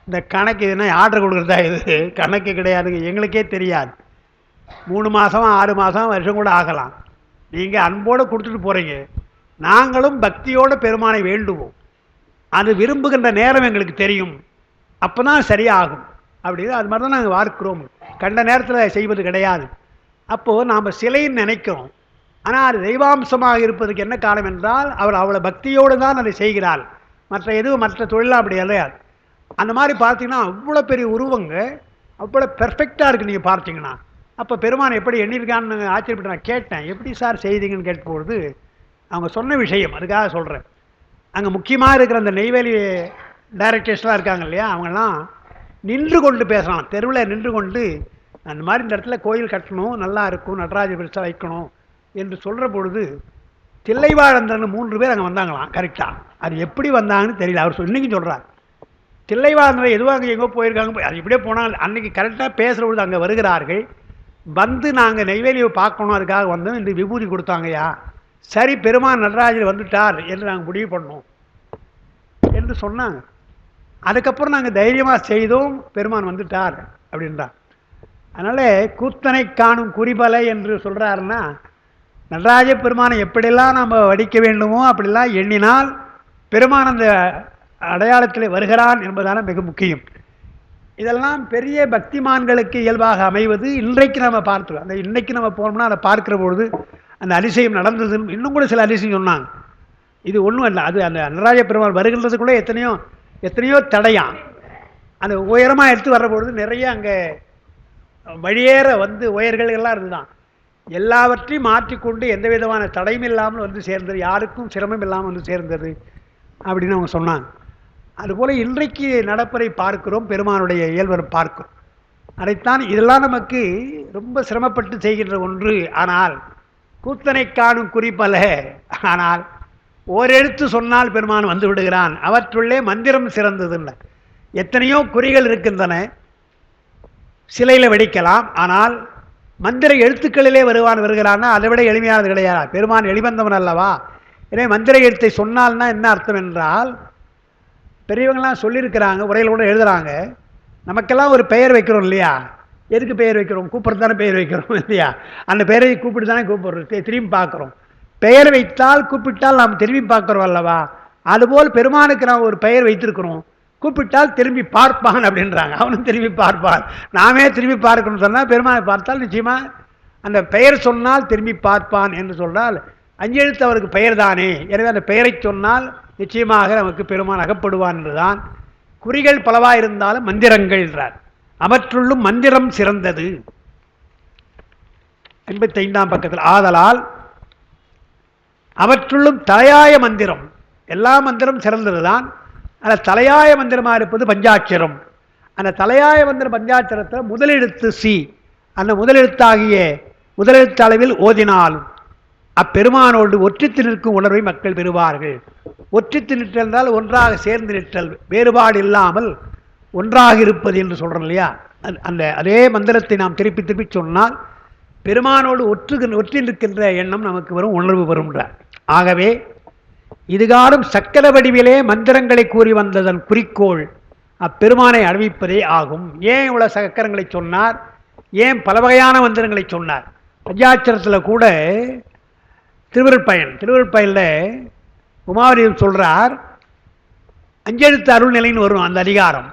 இந்த கணக்கு இதுனா ஆர்டர் கொடுக்குறதா, இது கணக்கு கிடையாதுங்க, எங்களுக்கே தெரியாது. 3 மாதம் 6 மாதம் வருஷம் கூட ஆகலாம். நீங்கள் அன்போடு கொடுத்துட்டு போகிறீங்க, நாங்களும் பக்தியோடு பெருமானை வேண்டுவோம், அது விரும்புகின்ற நேரம் எங்களுக்கு தெரியும், அப்போ தான் சரியாகும் அப்படின்னு. அது மாதிரி தான் நாங்கள் பார்க்கிறோம், கண்ட நேரத்தில் செய்வது கிடையாது. அப்போது நாம் சிலைன்னு நினைக்கிறோம், ஆனால் அது தெய்வாம்சமாக இருப்பதுக்கு என்ன காரணம் என்றால் அவர் அவ்வளோ பக்தியோடு தான் அதை செய்கிறாள். மற்ற தொழிலாக அப்படி இல்லையாது. அந்த மாதிரி பார்த்தீங்கன்னா அவ்வளோ பெரிய உருவங்க, அவ்வளோ பெர்ஃபெக்டாக இருக்குது நீங்கள் பார்த்தீங்கன்னா. அப்போ பெருமான் எப்படி எண்ணியிருக்கான்னு ஆச்சரியப்பட்டு நான் கேட்டேன், எப்படி சார் செய்தீங்கன்னு கேட்கும்பொழுது அவங்க சொன்ன விஷயம், அதுக்காக சொல்கிறேன். அங்கே முக்கியமாக இருக்கிற அந்த நெய்வேலி டைரக்டர்ஸ்லாம் இருக்காங்க இல்லையா, அவங்கெல்லாம் நின்று கொண்டு பேசலாம், தெருவில் நின்று கொண்டு அந்த மாதிரி இந்த இடத்துல கோயில் கட்டணும், நல்லா இருக்கும், நடராஜ பெருசாக வைக்கணும் என்று சொல்கிற பொழுது தில்லைவாழந்தர்னு 3 பேர் அங்கே வந்தாங்களாம். கரெக்டாக அது எப்படி வந்தாங்கன்னு தெரியல, அவர் இன்றைக்கும் சொல்கிறார். தில்லைவாழந்தர் எதுவாக எங்கோ போயிருக்காங்க, அது இப்படியே போனால் அன்றைக்கி கரெக்டாக பேசுகிற பொழுது அங்கே வருகிறார்கள். வந்து நாங்கள் நெய்வேலியை பார்க்கணும், அதுக்காக வந்தோம், இந்த விபூதி கொடுத்தாங்கய்யா, சரி பெருமான் நடராஜர் வந்துட்டார் என்று நாங்கள் முடிவு பண்ணோம் என்று சொன்னாங்க. அதுக்கப்புறம் நாங்கள் தைரியமாக செய்தோம், பெருமான் வந்துட்டார் அப்படின்றார். அதனால் கூத்தனை காணும் குறிபலை என்று சொல்கிறாருன்னா, நடராஜ பெருமானை எப்படிலாம் நம்ம வடிக்க வேண்டுமோ அப்படிலாம் எண்ணினால் பெருமான் அந்த அடையாளத்தில் வருகிறான் என்பதான மிக முக்கியம். இதெல்லாம் பெரிய பக்திமான்களுக்கு இயல்பாக அமைவது இன்றைக்கு நம்ம பார்த்துருவோம். அந்த இன்னைக்கு நம்ம போனோம்னா அதை பார்க்கிற பொழுது அந்த அதிசயம் நடந்ததுன்னு இன்னும் கூட சில அதிசயம் சொன்னாங்க. இது ஒன்றும் இல்லை, அது அந்த நடராஜ பெருமாள் வருகின்றதுக்குள்ளே எத்தனையோ எத்தனையோ தடையான். அந்த உயரமாக எடுத்து வர்ற பொழுது நிறைய அங்கே வழியேற வந்து உயர்கள் எல்லாம் இருந்துதான். எல்லாவற்றையும் மாற்றிக்கொண்டு எந்த விதமான தடையும் இல்லாமல் வந்து சேர்ந்தது, யாருக்கும் சிரமம் இல்லாமல் வந்து சேர்ந்தது அப்படின்னு அவங்க சொன்னாங்க. அதுபோல் இன்றைக்கு நடப்பதை பார்க்கிறோம், பெருமானுடைய இயல்பை பார்க்கிறோம். அதைத்தான் இதெல்லாம் நமக்கு ரொம்ப சிரமப்பட்டு செய்கின்ற ஒன்று. ஆனால் கூத்தனை காணும் குறிப்பல்ல, ஆனால் ஓரெழுத்து சொன்னால் பெருமான் வந்து விடுகிறான். அவற்றுள்ளே மந்திரம் சிறந்ததுல்ல. எத்தனையோ குறிகள் இருக்கின்றன, சிலையில் வெடிக்கலாம், ஆனால் மந்திர எழுத்துக்களிலே வருகிறான்னா அதை விட எளிமையானது கிடையாது. பெருமான் எளிவந்தவன் அல்லவா. எனவே மந்திர எழுத்தை சொன்னால்னா என்ன அர்த்தம் என்றால், பெரியவங்களாம் சொல்லியிருக்கிறாங்க, உரையில் கூட எழுதுகிறாங்க, நமக்கெல்லாம் ஒரு பெயர் வைக்கிறோம் இல்லையா? எதுக்கு பெயர் வைக்கிறோம்? கூப்பிட்றது தானே பெயர் வைக்கிறோம் இல்லையா? அந்த பெயரை கூப்பிட்டு தானே கூப்பிடுறோம், திரும்பி பார்க்குறோம். பெயர் வைத்தால் கூப்பிட்டால் நாம் திரும்பி பார்க்குறோம் அல்லவா? அதுபோல் பெருமானுக்கு நாம் ஒரு பெயர் வைத்திருக்கிறோம், கூப்பிட்டால் திரும்பி பார்ப்பான் அப்படின்றாங்க. அவனும் திரும்பி பார்ப்பான். நாமே திரும்பி பார்க்கணும்னு சொன்னால் பெருமானை பார்த்தால் நிச்சயமாக அந்த பெயர் சொன்னால் திரும்பி பார்ப்பான் என்று சொன்னால் அஞ்செழுத்து அவருக்கு பெயர் தானே. எனவே அந்த பெயரை சொன்னால் நிச்சயமாக நமக்கு பெருமான் அகப்படுவான் என்றுதான். குறிகள் பலவாக இருந்தாலும் மந்திரங்கள் என்றார். அவற்றுள்ளும் மந்திரம் சிறந்தது. 85ஆம் பக்கத்தில் ஆதலால் அவற்றுள்ளும் தலையாய மந்திரம், எல்லா மந்திரம் சிறந்ததுதான். அந்த தலையாய மந்திரமாக இருப்பது பஞ்சாட்சரம். அந்த தலையாய மந்திர பஞ்சாட்சரத்தில் முதலெழுத்து சி, அந்த முதலெழுத்தாகிய முதலெழுத்து அளவில் ஓதினாலும் அப்பெருமானோடு ஒற்றித்து நிற்கும் உணர்வை மக்கள் பெறுவார்கள். ஒற்றித்து நிற்றல் என்றால் ஒன்றாக சேர்ந்து நிற்றல், வேறுபாடு இல்லாமல் ஒன்றாக இருப்பது என்று சொல்கிறோம் இல்லையா? அந்த அதே மந்திரத்தை நாம் திருப்பி திருப்பி சொன்னால் பெருமானோடு ஒற்றி நிற்கின்ற எண்ணம் நமக்கு வரும், உணர்வு வரும்ன்றார். ஆகவே இதுகாரும் சக்கர வடிவிலே மந்திரங்களை கூறி வந்ததன் குறிக்கோள் அப்பெருமானை அறிவிப்பதே ஆகும். ஏன் இவ்வளவு சக்கரங்களை சொன்னார்? ஏன் பல வகையான மந்திரங்களை சொன்னார்? பஞ்சாட்சரத்தில் கூட திருவருட்பயனில் உமாவதியம் சொல்றார், அஞ்செழுத்து அருள்நிலைன்னு வரும் அந்த அதிகாரம்.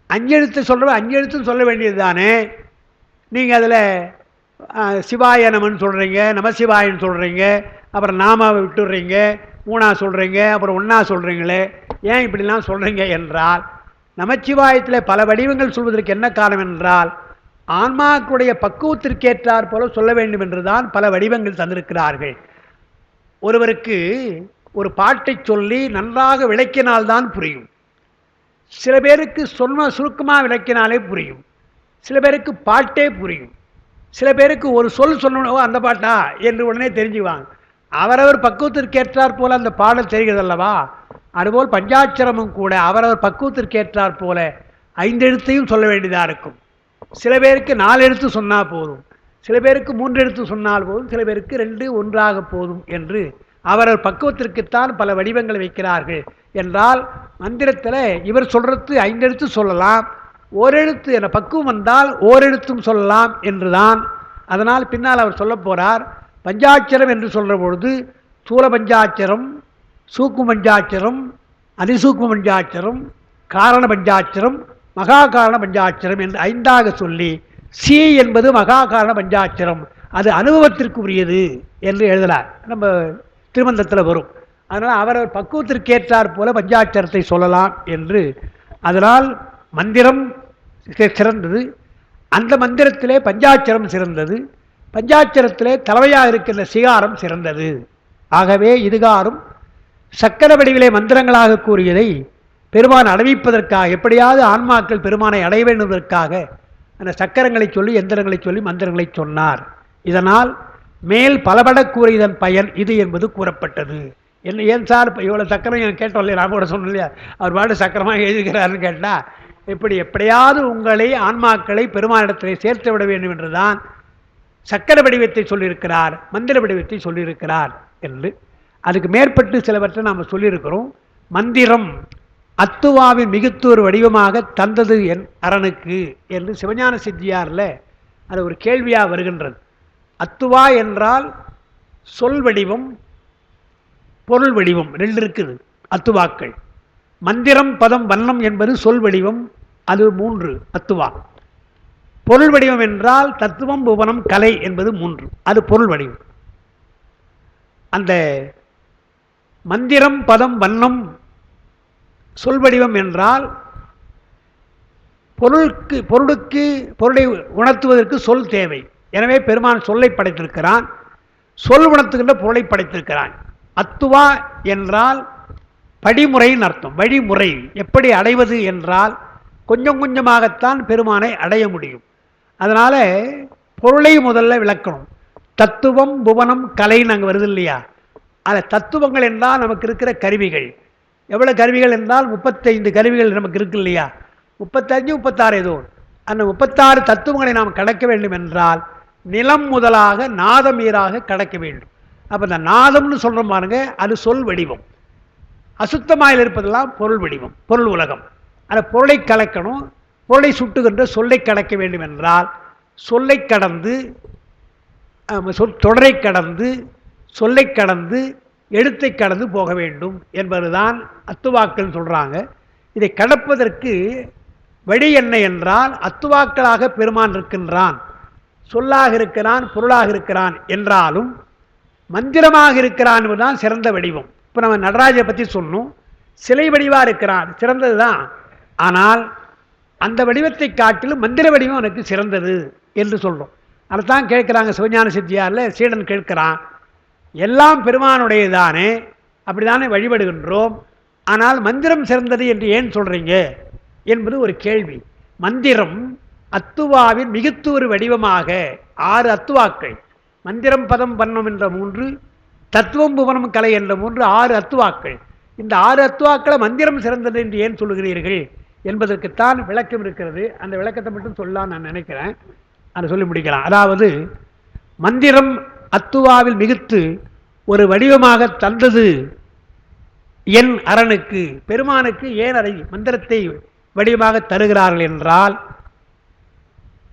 அஞ்செழுத்து சொல்ற அஞ்செழுத்துன்னு சொல்ல வேண்டியது தானே. நீங்கள் அதில் சிவாய நமன்னு சொல்கிறீங்க, நமசிவாயன்னு சொல்கிறீங்க, அப்புறம் நாமாவை விட்டுடுறீங்க, மூணா சொல்கிறீங்க, அப்புறம் ஒன்றா சொல்கிறீங்களே, ஏன் இப்படிலாம் சொல்கிறீங்க என்றால், நமச்சிவாயத்தில் பல வடிவங்கள் சொல்வதற்கு என்ன காரணம் என்றால் ஆன்மாக்களுடைய பக்குவத்திற்கேற்றார் போல சொல்ல வேண்டும் என்றுதான் பல வடிவங்கள் தந்திருக்கிறார்கள். ஒருவருக்கு ஒரு பாட்டை சொல்லி நன்றாக விளக்கினால்தான் புரியும். சில பேருக்கு சுருக்கமாக விளக்கினாலே புரியும். சில பேருக்கு பாட்டே புரியும். சில பேருக்கு ஒரு சொல் சொன்னோ அந்த பாட்டா என்று உடனே தெரிஞ்சுவாங்க. அவரவர் பக்குவத்திற்கேற்றார் போல அந்த பாடல் தெரிகிறது அல்லவா? அதுபோல் பஞ்சாட்சரமும் கூட அவரவர் பக்குவத்திற்கேற்றார் போல 5 எழுத்தையும் சொல்ல வேண்டியதாக இருக்கும். சில பேருக்கு 4 எழுத்து சொன்னால் போதும், சில பேருக்கு 3 எழுத்து சொன்னால் போதும், சில பேருக்கு 2 1ஆக போதும் என்று அவரவர் பக்குவத்திற்குத்தான் பல வடிவங்களை வைக்கிறார்கள். என்றால் மந்திரத்தில் இவர் சொல்றது 5 எழுத்து சொல்லலாம், ஓரெழுத்து என பக்குவம் வந்தால் ஓரெழுத்தும் சொல்லலாம் என்றுதான். அதனால் பின்னால் அவர் சொல்ல போறார். பஞ்சாட்சரம் என்று சொல்கிற பொழுது சூல பஞ்சாட்சரம், சூக்கு பஞ்சாட்சரம், அதிசூக்கு பஞ்சாட்சரம், காரண பஞ்சாட்சரம், மகா காரண பஞ்சாட்சரம் என்று 5ஆக சொல்லி சி என்பது மகா காரண பஞ்சாட்சரம், அது அனுபவத்திற்கு உரியது என்று எழுதலார். நம்ம திருமந்தத்தில் வரும். அதனால் அவரவர் பக்குவத்திற்கேற்றார் போல பஞ்சாட்சரத்தை சொல்லலாம் என்று. அதனால் மந்திரம் சிறந்தது. அந்த மந்திரத்திலே பஞ்சாட்சரம் சிறந்தது. பஞ்சாட்சரத்திலே தலைமையாக இருக்கின்ற சிகாரம் சிறந்தது. ஆகவே இதுகாரும் சக்கர வடிவிலே மந்திரங்களாக கூறியதை பெருமான் அடைவிப்பதற்காக, எப்படியாவது ஆன்மாக்கள் பெருமானை அடைய வேண்டுவதற்காக அந்த சக்கரங்களை சொல்லி எந்திரங்களை சொல்லி மந்திரங்களை சொன்னார். இதனால் மேல் பலபட கூறியதன் பயன் இது என்பது கூறப்பட்டது. என்ன ஏன் சார் இவ்வளோ சக்கரம் கேட்டோம் இல்லையா? நான் கூட சொன்னேன் இல்லையா, அவர் பாட்டு சக்கரமாக எழுதுகிறாருன்னு கேட்டால், எப்படியாவது உங்களை ஆன்மாக்களை பெருமானிடத்திலே சேர்த்து விட வேண்டும் என்றுதான் சக்கர வடிவத்தை சொல்லியிருக்கிறார், மந்திர வடிவத்தை சொல்லியிருக்கிறார் என்று. அதுக்கு மேற்பட்டு சிலவற்றை நாம் சொல்லியிருக்கிறோம். மந்திரம் அத்துவாவின் மிகுத்தொரு வடிவமாக தந்தது என் அரணுக்கு என்று சிவஞான சித்தியாரில் அது ஒரு கேள்வியாக வருகின்றது. அத்துவா என்றால் சொல் வடிவம், பொருள் வடிவம் 2 இருக்குது அத்துவாக்கள். மந்திரம் பதம் வண்ணம் என்பது சொல் வடிவம், அது 3 அத்துவா. பொருள் வடிவம் என்றால் தத்துவம் புவனம் கலை என்பது 3, அது பொருள் வடிவம். அந்த மந்திரம் பதம் வண்ணம் சொல் வடிவம் என்றால் பொருளை உணர்த்துவதற்கு சொல் தேவை. எனவே பெருமான் சொல்லை படைத்திருக்கிறான், சொல் உணர்த்துகின்ற பொருளை படைத்திருக்கிறான். அத்துவா என்றால் படிமுறையின் அர்த்தம், வழிமுறை. எப்படி அடைவது என்றால் கொஞ்சம் கொஞ்சமாகத்தான் பெருமானை அடைய முடியும். அதனால பொருளை முதல்ல விளக்கணும். தத்துவம் புவனம் கலைன்னு அங்கே வருது இல்லையா? அந்த தத்துவங்கள் என்றால் நமக்கு இருக்கிற கருவிகள். எவ்வளவு கருவிகள் என்றால் 35 கருவிகள் நமக்கு இருக்கு இல்லையா? 35 36 ஏதோ. அந்த 36 தத்துவங்களை நாம் கடக்க வேண்டும் என்றால் நிலம் முதலாக நாதமீராக கடக்க வேண்டும். அப்போ இந்த நாதம்னு சொல்கிறோம் பாருங்க, அது சொல் வடிவம். அசுத்தமாயில் இருப்பதெல்லாம் பொருள் வடிவம், பொருள் உலகம். அந்த பொருளை கலக்கணும். பொருளை சுட்டுகின்ற சொல்லை கடக்க வேண்டும் என்றால் சொல்லை கடந்து, தொடரை கடந்து, சொல்லை கடந்து, எழுத்தை கடந்து போக வேண்டும் என்பதுதான் அத்துவாக்கள் சொல்கிறாங்க. இதை கடப்பதற்கு வழி என்ன என்றால் அத்துவாக்களாக பெருமான் இருக்கின்றான், சொல்லாக இருக்கிறான், பொருளாக இருக்கிறான் என்றாலும் மந்திரமாக இருக்கிறான் என்பதுதான் சிறந்த வடிவம். இப்போ நம்ம நடராஜை பற்றி சொன்னோம், சிலை வடிவாக இருக்கிறான், சிறந்தது தான். ஆனால் அந்த வடிவத்தை காட்டிலும் மந்திர வடிவம் எனக்கு சிறந்தது என்று சொல்கிறோம். அதைத்தான் கேட்குறாங்க சிவஞான சித்தியாரில். சீடன் கேட்கிறான், எல்லாம் பெருமானுடையது தானே, அப்படி தானே வழிபடுகின்றோம், ஆனால் மந்திரம் சிறந்தது என்று ஏன் சொல்கிறீங்க என்பது ஒரு கேள்வி. மந்திரம் அத்துவாவின் மிகுத்து ஒரு வடிவமாக 6 அத்துவாக்கள், மந்திரம் பதம் வண்ணம் என்ற 3, தத்துவம் புவனம் கலை என்ற 3, 6 அத்துவாக்கள். இந்த 6 அத்துவாக்களை மந்திரம் சிறந்தது என்று ஏன் சொல்லுகிறீர்கள் என்பதற்குத்தான் விளக்கம் இருக்கிறது. அந்த விளக்கத்தை மட்டும் சொல்லலாம் நான் நினைக்கிறேன், அதை சொல்லி முடிக்கலாம். அதாவது மந்திரம் அத்துவாவில் மிகுத்து ஒரு வடிவமாக தந்தது என் அரணுக்கு, பெருமானுக்கு ஏன் அதை மந்திரத்தை வடிவமாக தருகிறார்கள் என்றால்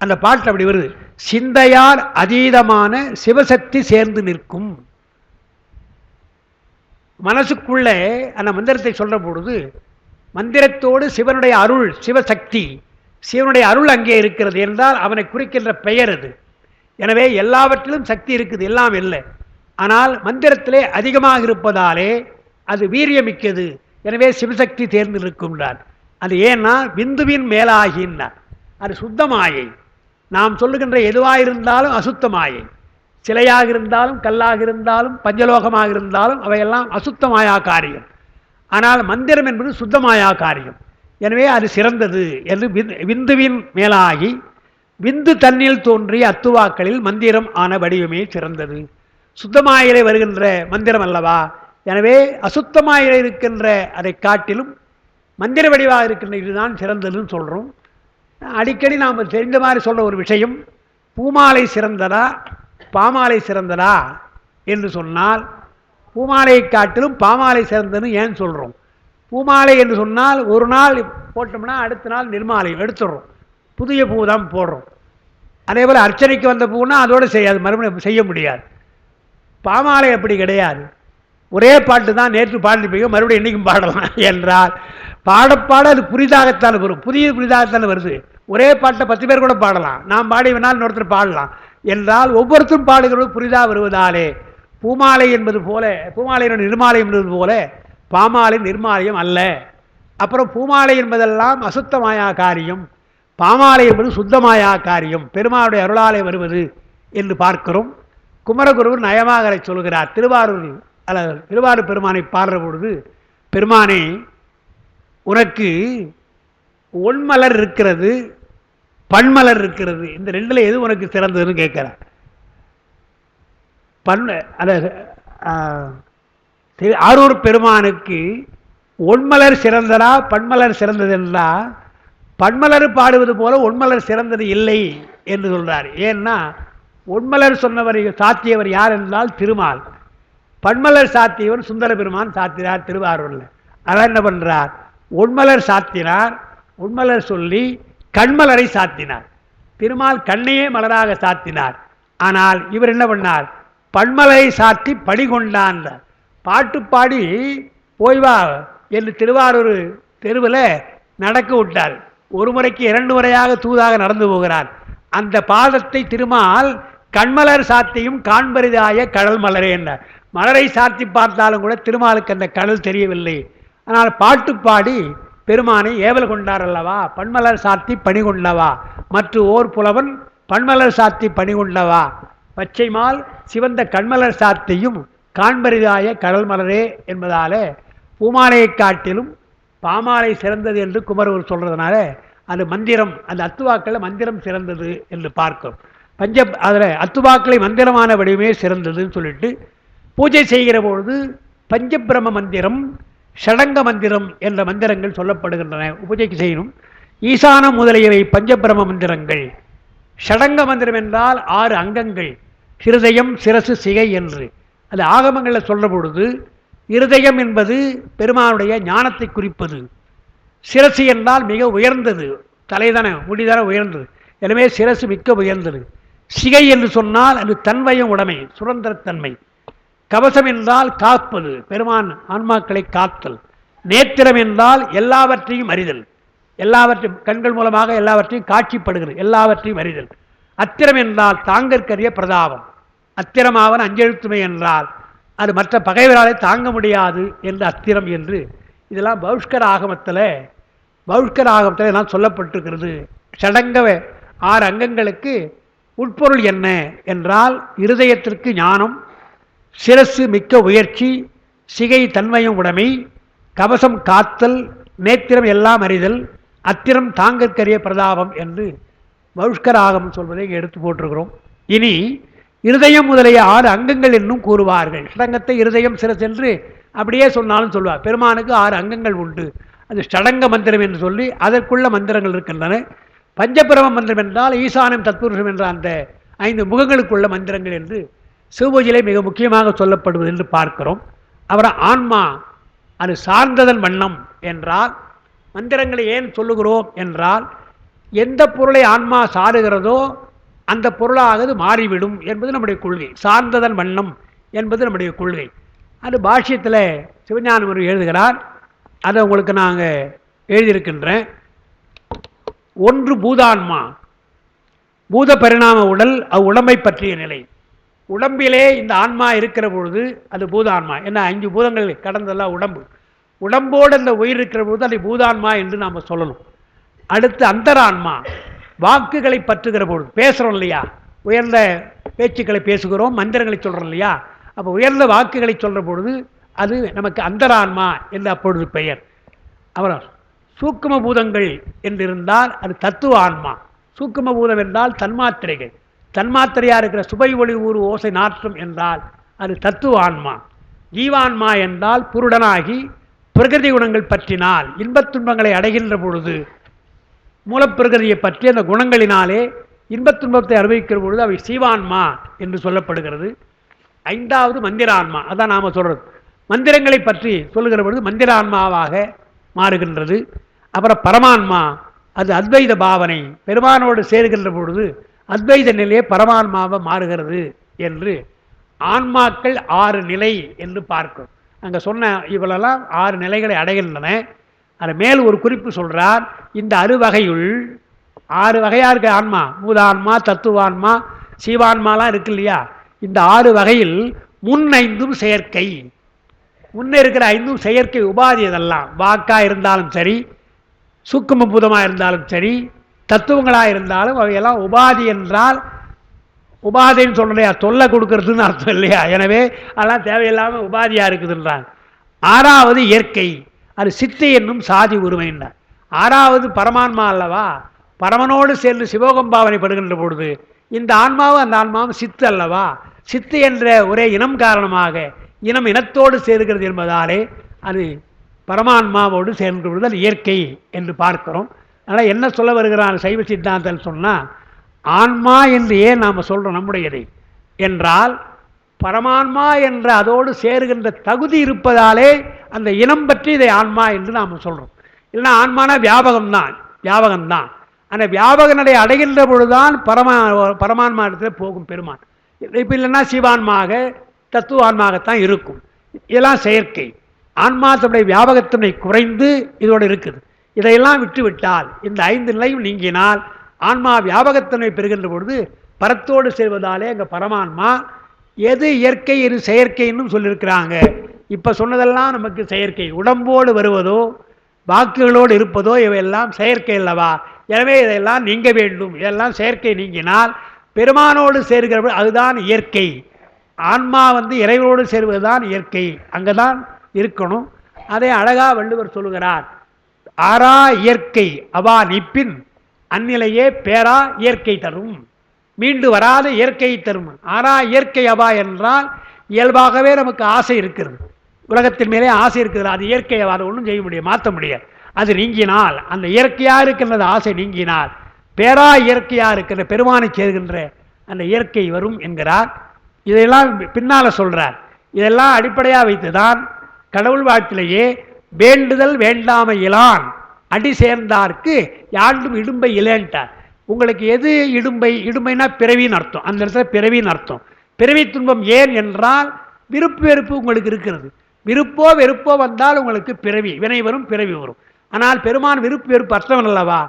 அந்த பாட்டு அப்படி வருது. சிந்தையார் அதீதமான சிவசக்தி சேர்ந்து நிற்கும். மனசுக்குள்ளே அந்த மந்திரத்தை சொல்ற பொழுது மந்திரத்தோடு சிவனுடைய அருள், சிவசக்தி, சிவனுடைய அருள் அங்கே இருக்கிறது என்றால் அவனை குறிக்கின்ற பெயர் அது. எனவே எல்லாவற்றிலும் சக்தி இருக்குது, எல்லாம் இல்லை. ஆனால் மந்திரத்திலே அதிகமாக இருப்பதாலே அது வீரியமிக்கது. எனவே சிவசக்தி தேர்ந்து நிற்கின்றார். அது ஏன்னா விந்துவின் மேலாகின்றார். அது சுத்தமாயை. நாம் சொல்லுகின்ற எதுவாக இருந்தாலும் அசுத்தமாயை. சிலையாக இருந்தாலும், கல்லாக இருந்தாலும், பஞ்சலோகமாக இருந்தாலும் அவையெல்லாம் அசுத்தமாயா காரியம். ஆனால் மந்திரம் என்பது சுத்தமாயா காரியம். எனவே அது சிறந்தது என்று விந்துவின் மேலாகி விந்து தன்னில் தோன்றிய அத்துவாக்களில் மந்திரம் ஆன வடிவமே சிறந்தது. சுத்தமாயிலே வருகின்ற மந்திரம் அல்லவா. எனவே அசுத்தமாயிலே இருக்கின்ற அதை காட்டிலும் மந்திர வடிவாக இருக்கின்ற இதுதான் சிறந்ததுன்னு சொல்கிறோம். அடிக்கடி நாம் தெரிந்த மாதிரி சொல்கிற ஒரு விஷயம், பூமாலை சிறந்ததா பாமாலை சிறந்ததா என்று சொன்னால் பூமாலையை காட்டிலும் பாமாலை சிறந்ததுன்னு ஏன் சொல்கிறோம்? பூமாலை என்று சொன்னால் ஒரு நாள் போட்டோம்னா அடுத்த நாள் நிர்மாலை எடுத்துடுறோம், புதிய பூ தான் போடுறோம். அதே போல் அர்ச்சனைக்கு வந்த பூன்னா அதோடு செய்யாது, மறுபடியும் செய்ய முடியாது. பாமாலை அப்படி கிடையாது. ஒரே பாட்டு தான் நேற்று பாடி போய் மறுபடியும் என்றைக்கும் பாடலாம் என்றால் பாடப்பாட அது புதிதாகத்தான் வரும், புதிதாகத்தான் வருது. ஒரே பாட்டை 10 பேர் கூட பாடலாம், நாம் பாடி வேணால் இன்னொருத்தர் பாடலாம் என்றால் ஒவ்வொருத்தரும் பாடுகிறது புதிதாக வருவதாலே பூமாலை என்பது போல, பூமாலையின் நிர்மாலயம் என்பது போல பாமாலை நிர்மாலயம் அல்ல. அப்புறம் பூமாலை என்பதெல்லாம் அசுத்தமாயா காரியம், பாமாலை என்பது சுத்தமாயா காரியம், பெருமாளுடைய அருளாலை வருவது என்று பார்க்கிறோம். குமரகுருவர் நயமாக சொல்கிறார். திருவாரூர் பெருமானை பாடுற பொழுது, பெருமானே உனக்கு ஒன்மலர் இருக்கிறது, பன்மலர் இருக்கிறது, இந்த ரெண்டுல எது உனக்கு சிறந்ததுன்னு கேட்கிறார். ஆரூர் பெருமானுக்கு ஒன்மலர் சிறந்ததா பன்மலர் சிறந்தது என்றால் பன்மலர் பாடுவது போல ஒன்மலர் சிறந்தது இல்லை என்று சொல்றார். ஏன்னா ஒன்மலர் சொன்னவர் சாத்தியவர் யார் என்றால் திருமால், பன்மலர் சாத்தியவர் சுந்தர பெருமான் சாத்தினார் திருவாரூரில். அதான் என்ன பண்றார், ஒன்மலர் சாத்தினார், ஒன்மலர் சொல்லி கண்மலரை சாத்தினார். திருமால் கண்ணையே மலராக சாத்தினார். ஆனால் இவர் என்ன பண்ணார், பன்மலரை சாத்தி படி கொண்டான். பாட்டு பாடி போய்வா என்று திருவாரூர் தெருவில் நடக்க விட்டார். ஒரு முறைக்கு 2 முறையாக தூதாக நடந்து போகிறார். அந்த பாதத்தை திருமால் கண்மலர் சாத்தியும் காண்பரிதாய கடல் மலரே என்றார். மலரை சாத்தி பார்த்தாலும் கூட திருமாலுக்கு அந்த கடல் தெரியவில்லை. ஆனால் பாட்டு பாடி பெருமானை ஏவல் கொண்டார் அல்லவா. பன்மலர் சாத்தி பணி கொண்டவா மற்ற ஓர் புலவன் பன்மலர் சாத்தி பணி கொண்டவா பச்சைமால் சிவந்த கண்மலர் சாத்தியும் காண்பரிதாய கடல் மலரே என்பதால பூமாலையை காட்டிலும் பாமாலை சிறந்தது என்று குமரவர் சொல்றதுனால அது மந்திரம், அந்த அத்துவாக்களை மந்திரம் சிறந்தது என்று பார்க்கும். அதில் அத்துவாக்களை மந்திரமான வடிவமே சிறந்ததுன்னு சொல்லிட்டு பூஜை செய்கிற பொழுது பஞ்சபிரம மந்திரம், ஷடங்க மந்திரம் என்ற மந்திரங்கள் சொல்லப்படுகின்றன. பூஜைக்கு செய்யணும். ஈசானம் முதலியவை பஞ்சபிரம மந்திரங்கள். ஷடங்க மந்திரம் என்றால் 6 அங்கங்கள், ஹிருதயம் சிரசு சிகை என்று. அது ஆகமங்களில் சொல்ற பொழுது இருதயம் என்பது பெருமானுடைய ஞானத்தை குறிப்பது. சிரசு என்றால் மிக உயர்ந்தது, தலைதான முடிதான உயர்ந்தது, எனவே சிரசு மிக்க உயர்ந்தது. சிகை என்று சொன்னால் அது தன்வயம் உடைமை, சுதந்திரத்தன்மை. கவசம் என்றால் காப்பது, பெருமான் ஆன்மாக்களை காத்தல். நேத்திரம் என்றால் எல்லாவற்றையும் அறிதல், எல்லாவற்றையும் கண்கள் மூலமாக எல்லாவற்றையும் காட்சிப்படுகிறது, எல்லாவற்றையும் அறிதல். அத்திரம் என்றால் தாங்கற்கரிய பிரதாபம். அத்திரமாவன் அஞ்செழுத்துமை என்றால் அது மற்ற பகைவராலே தாங்க முடியாது என்று அத்திரம் என்று. இதெல்லாம் பௌஷ்கர ஆகமத்தில் எல்லாம் சொல்லப்பட்டிருக்கிறது. சடங்க 6 அங்கங்களுக்கு உட்பொருள் என்ன என்றால் இருதயத்திற்கு ஞானம், சிரசு மிக்க உயர்ச்சி, சிகை தன்மையும் உடைமை, கவசம் காத்தல், நேத்திரம் எல்லாம் அறிதல், அத்திரம் தாங்கற்கரிய பிரதாபம் என்று பௌஷ்கர ஆகமம் சொல்வதை இங்கே எடுத்து போட்டிருக்கிறோம். இனி இருதயம் முதலிய 6 அங்கங்கள் என்னும் கூறுவார்கள். ஷடங்கத்தை இருதயம் சிரசு என்று அப்படியே சொன்னாலும் சொல்லுவார். பெருமானுக்கு 6 அங்கங்கள் உண்டு. அது ஷடங்க மந்திரம் என்று சொல்லி அதற்குள்ள மந்திரங்கள் இருக்கின்றன. பஞ்சபிரம மந்திரம் என்றால் ஈசானம் தத்புருஷம் என்ற அந்த 5 முகங்களுக்குள்ள மந்திரங்கள் என்று சிவபூஜையிலே மிக முக்கியமாக சொல்லப்படுவது என்று பார்க்கிறோம். அப்புறம் ஆன்மா அது சார்ந்ததன் வண்ணம் என்றால் மந்திரங்களை ஏன் சொல்லுகிறோம் என்றால் எந்த பொருளை ஆன்மா சாருகிறதோ அந்த பொருளாக மாறிவிடும் என்பது நம்முடைய கொள்கை. சார்ந்ததன் வண்ணம் என்பது நம்முடைய கொள்கை. அது பாஷ்யத்தில் சிவஞானம் எழுதுகிறார். அதை உங்களுக்கு நாங்கள் எழுதியிருக்கின்றேன். 1 பூதான்மா, பூத பரிணாம உடல், அவ்வுடம்பை பற்றிய நிலை. உடம்பிலே இந்த ஆன்மா இருக்கிற பொழுது அது பூதான்மா. என்ன 5 பூதங்கள் கடந்தெல்லாம் உடம்பு. உடம்போடு அந்த உயிர் இருக்கிற பொழுது அதை பூதான்மா என்று நாம் சொல்லணும். அடுத்து அந்தரான்மா, வாக்குகளை பற்றுகிற பொழுது பேசுகிறோம் இல்லையா, உயர்ந்த பேச்சுக்களை பேசுகிறோம், மந்திரங்களை சொல்கிறோம் இல்லையா, அப்போ உயர்ந்த வாக்குகளை சொல்கிற பொழுது அது நமக்கு அந்தரான்மா என்று அப்பொழுது பெயர். அப்புறம் சூக்கும பூதங்கள் என்றிருந்தால் அது தத்துவ ஆன்மா. சூக்கும பூதம் என்றால் தன்மாத்திரைகள். தன்மாத்திரையாக இருக்கிற சுபை ஒளி ஊறு ஓசை நாற்றம் என்றால் அது தத்துவ ஆன்மா. ஜீவான்மா என்றால் புருடனாகி பிரகிருதி குணங்கள் பற்றினால் இன்பத் துன்பங்களை அடைகின்ற பொழுது மூலப்பிரகிருதியை பற்றி அந்த குணங்களினாலே இன்பத் துன்பத்தை அனுபவிக்கிற பொழுது அவை சீவான்மா என்று சொல்லப்படுகிறது. 5வது மந்திரான்மா. அதான் நாம் சொல்கிறது. மந்திரங்களை பற்றி சொல்லுகிற பொழுது மந்திரான்மாவாக மாறுகின்றது. அப்புறம் பரமான்மா, அது அத்வைத பாவனை, பெருமானோடு சேர்கின்ற பொழுது அத்வைத நிலையே பரமான்மாவை மாறுகிறது என்று ஆன்மாக்கள் 6 நிலை என்று பார்க்கும். அங்கே சொன்ன இவளெல்லாம் 6 நிலைகளை அடைகின்றன. அது மேல் ஒரு குறிப்பு சொல்கிறார். இந்த 6 வகையுள் 6 வகையாக இருக்க ஆன்மா, பூதான்மா, தத்துவான்மா, சீவான்மாலாம் இருக்கு இல்லையா, இந்த 6 வகையில் முன் 5 செயற்கை. முன்னே இருக்கிற 5 செயற்கை உபாதி. அதெல்லாம் வாக்காக இருந்தாலும் சரி, சூக்கும பூதமாக இருந்தாலும் சரி, தத்துவங்களாக இருந்தாலும் அவையெல்லாம் உபாதி என்றால் உபாதின்னு சொல்லையா, தொல்லை கொடுக்கறதுன்னு அர்த்தம் இல்லையா. எனவே அதெல்லாம் தேவையில்லாமல் உபாதியாக இருக்குதுன்றாங்க. 6வது இயற்கை, அது சித்து என்னும் சாதி உரிமைன்றார். 6வது பரமான்மா அல்லவா, பரமனோடு சேர்ந்து சிவோகம் பாவனை படுகின்ற பொழுது இந்த ஆன்மாவும் அந்த ஆன்மாவும் சித்து அல்லவா. சித்து என்ற ஒரே இனம் காரணமாக இனம் இனத்தோடு சேர்கிறது என்பதாலே அது பரமான்மாவோடு சேர்ந்து பொழுது அது இயற்கை என்று பார்க்கிறோம். அதனால் என்ன சொல்ல வருகிறான் சைவ சித்தாந்தம் சொன்னால், ஆன்மா என்று ஏன் நாம் சொல்கிறோம் நம்முடையதை என்றால் பரமான்மா என்ற அதோடு சேருகின்ற தகுதி இருப்பதாலே அந்த இனம் பற்றி இதை ஆன்மா என்று நாம் சொல்கிறோம். இல்லைன்னா ஆன்மான வியாபகம்தான். அந்த வியாபக நடை அடைகின்ற பொழுதுதான் பரமான்மா இடத்துல போகும் பெருமான். இப்போ இல்லைன்னா சிவான்மாக தத்துவான்மாகத்தான் இருக்கும். இதெல்லாம் செயற்கை. ஆன்மா தன்னுடைய வியாபகத்தினை குறைந்து இதோடு இருக்குது. இதையெல்லாம் விட்டுவிட்டால், இந்த 5 நிலையும் நீங்கினால் ஆன்மா வியாபகத்தன்மை பெறுகின்ற பொழுது பரத்தோடு சேர்வதாலே அங்கே பரமான்மா. எது இயற்கை எது செயற்கைன்னு சொல்லியிருக்கிறாங்க. இப்போ சொன்னதெல்லாம் நமக்கு செயற்கை. உடம்போடு வருவதோ வாக்குகளோடு இருப்பதோ இவையெல்லாம் செயற்கை அல்லவா. எனவே இதையெல்லாம் நீங்க வேண்டும். இதெல்லாம் செயற்கை நீங்கினால் பெருமானோடு சேர்கிற அதுதான் இயற்கை. ஆன்மா இறைவனோடு சேர்வதுதான் இயற்கை. அங்கதான் இருக்கணும். அதை அழகா வள்ளுவர் சொல்லுகிறார். ஆறா இயற்கை அவா நிற்பின் அந்நிலையே பேரா இயற்கை தரும். மீண்டு வராத இயற்கை தரும். ஆறா இயற்கை அவா என்றால் இயல்பாகவே நமக்கு ஆசை இருக்கிறது. உலகத்தின் மேலே ஆசை இருக்கிறது. அது இயற்கை அவா, அதை ஒன்றும் செய்ய முடியாது, மாற்ற முடியாது. அது நீங்கினால், அந்த இயற்கையாக இருக்கின்றது ஆசை நீங்கினால் பேரா இயற்கையாக இருக்கின்ற பெருமானை சேர்கின்ற அந்த இயற்கை வரும் என்கிறார். இதையெல்லாம் பின்னால் சொல்கிறார். இதெல்லாம் அடிப்படையாக வைத்துதான் கடவுள் வாழ்த்திலேயே வேண்டுதல் வேண்டாமை இலான் அடி சேர்ந்தார்க்கு யாண்டும் இடும்பை இலேன்ட்டார். உங்களுக்கு எது இடும்பை? இடும்பைனா பிறவின்னு அர்த்தம். அந்த இடத்துல பிறவின்னு அர்த்தம். பிறவி துன்பம் ஏன் என்றால் விருப்பு வெறுப்பு உங்களுக்கு இருக்கிறது. விருப்போ வெறுப்போ வந்தால் உங்களுக்கு பிறவி வினை வரும், பிறவி வரும். ஆனால் பெருமான் விருப்பு வெறுப்பு அர்த்தவன் அல்லவா.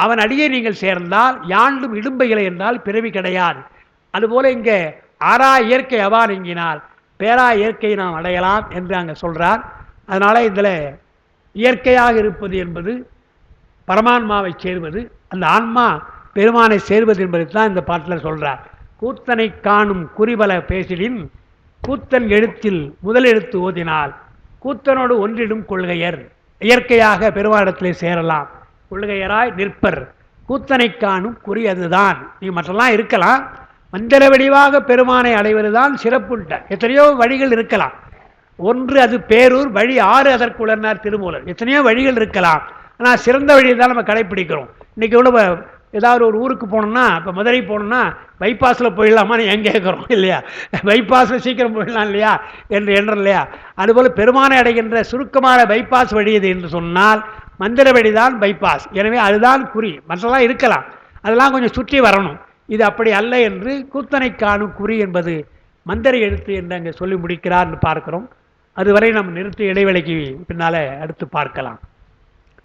அவன் அடியே நீங்கள் சேர்ந்தால் யாண்டும் இடும்பைகளை என்றால் பிறவி கிடையாது. அதுபோல இங்கே ஆறா இயற்கை அவா நீங்கினால் பேரா இயற்கையை நாம் அடையலாம் என்று அங்கே சொல்கிறார். அதனால் இதில் இயற்கையாக இருப்பது என்பது பரமான்மாவை சேர்வது, அந்த ஆன்மா பெருமானை சேர்வது என்பதை தான் இந்த பாட்டில் சொல்கிறார். கூத்தனை காணும் குறிபல பேசிலின் கூத்தன் எழுத்தில் முதல் எழுத்து ஓதினால் கூத்தனோடு ஒன்றிடும் கொள்கையர். இயற்கையாக பெருமானிடத்திலே சேரலாம். கொள்கையராய் நிற்பர். கூத்தனை காணும் குறி அதுதான். நீ மற்றெல்லாம் இருக்கலாம், மந்திர வடிவாக பெருமானை அடைவதுதான் சிறப்புண்ட. எத்தனையோ வழிகள் இருக்கலாம். ஒன்று அது பேரூர் வழி 6 அதற்குள்ளனார் திருமூலர். எத்தனையோ வழிகள் இருக்கலாம். ஆனால் சிறந்த வழியை தான் நம்ம கடைப்பிடிக்கிறோம். இன்றைக்கி கூட ஏதாவது ஒரு ஊருக்கு போகணுன்னா, இப்போ மதுரை போகணுன்னா பைபாஸில் போயிடலாமான்னு ஏன் கேட்குறோம் இல்லையா. பைபாஸில் சீக்கிரம் போயிடலாம் இல்லையா என்று எண்ணம் இல்லையா. அதுபோல் பெருமானை அடைகின்ற சுருக்கமான பைபாஸ் வழி இது என்று சொன்னால் மந்திர வழிதான் பைபாஸ். எனவே அதுதான் குறி. மற்றெல்லாம் இருக்கலாம், அதெல்லாம் கொஞ்சம் சுற்றி வரணும். இது அப்படி அல்ல என்று கூத்தனை காணும் குறி என்பது மந்திர எழுத்து என்று அங்கே சொல்லி முடிக்கிறார்னு பார்க்கிறோம். அதுவரை நம்ம நிறுத்தி இடைவெளிக்கு பின்னால் அடுத்து பார்க்கலாம்.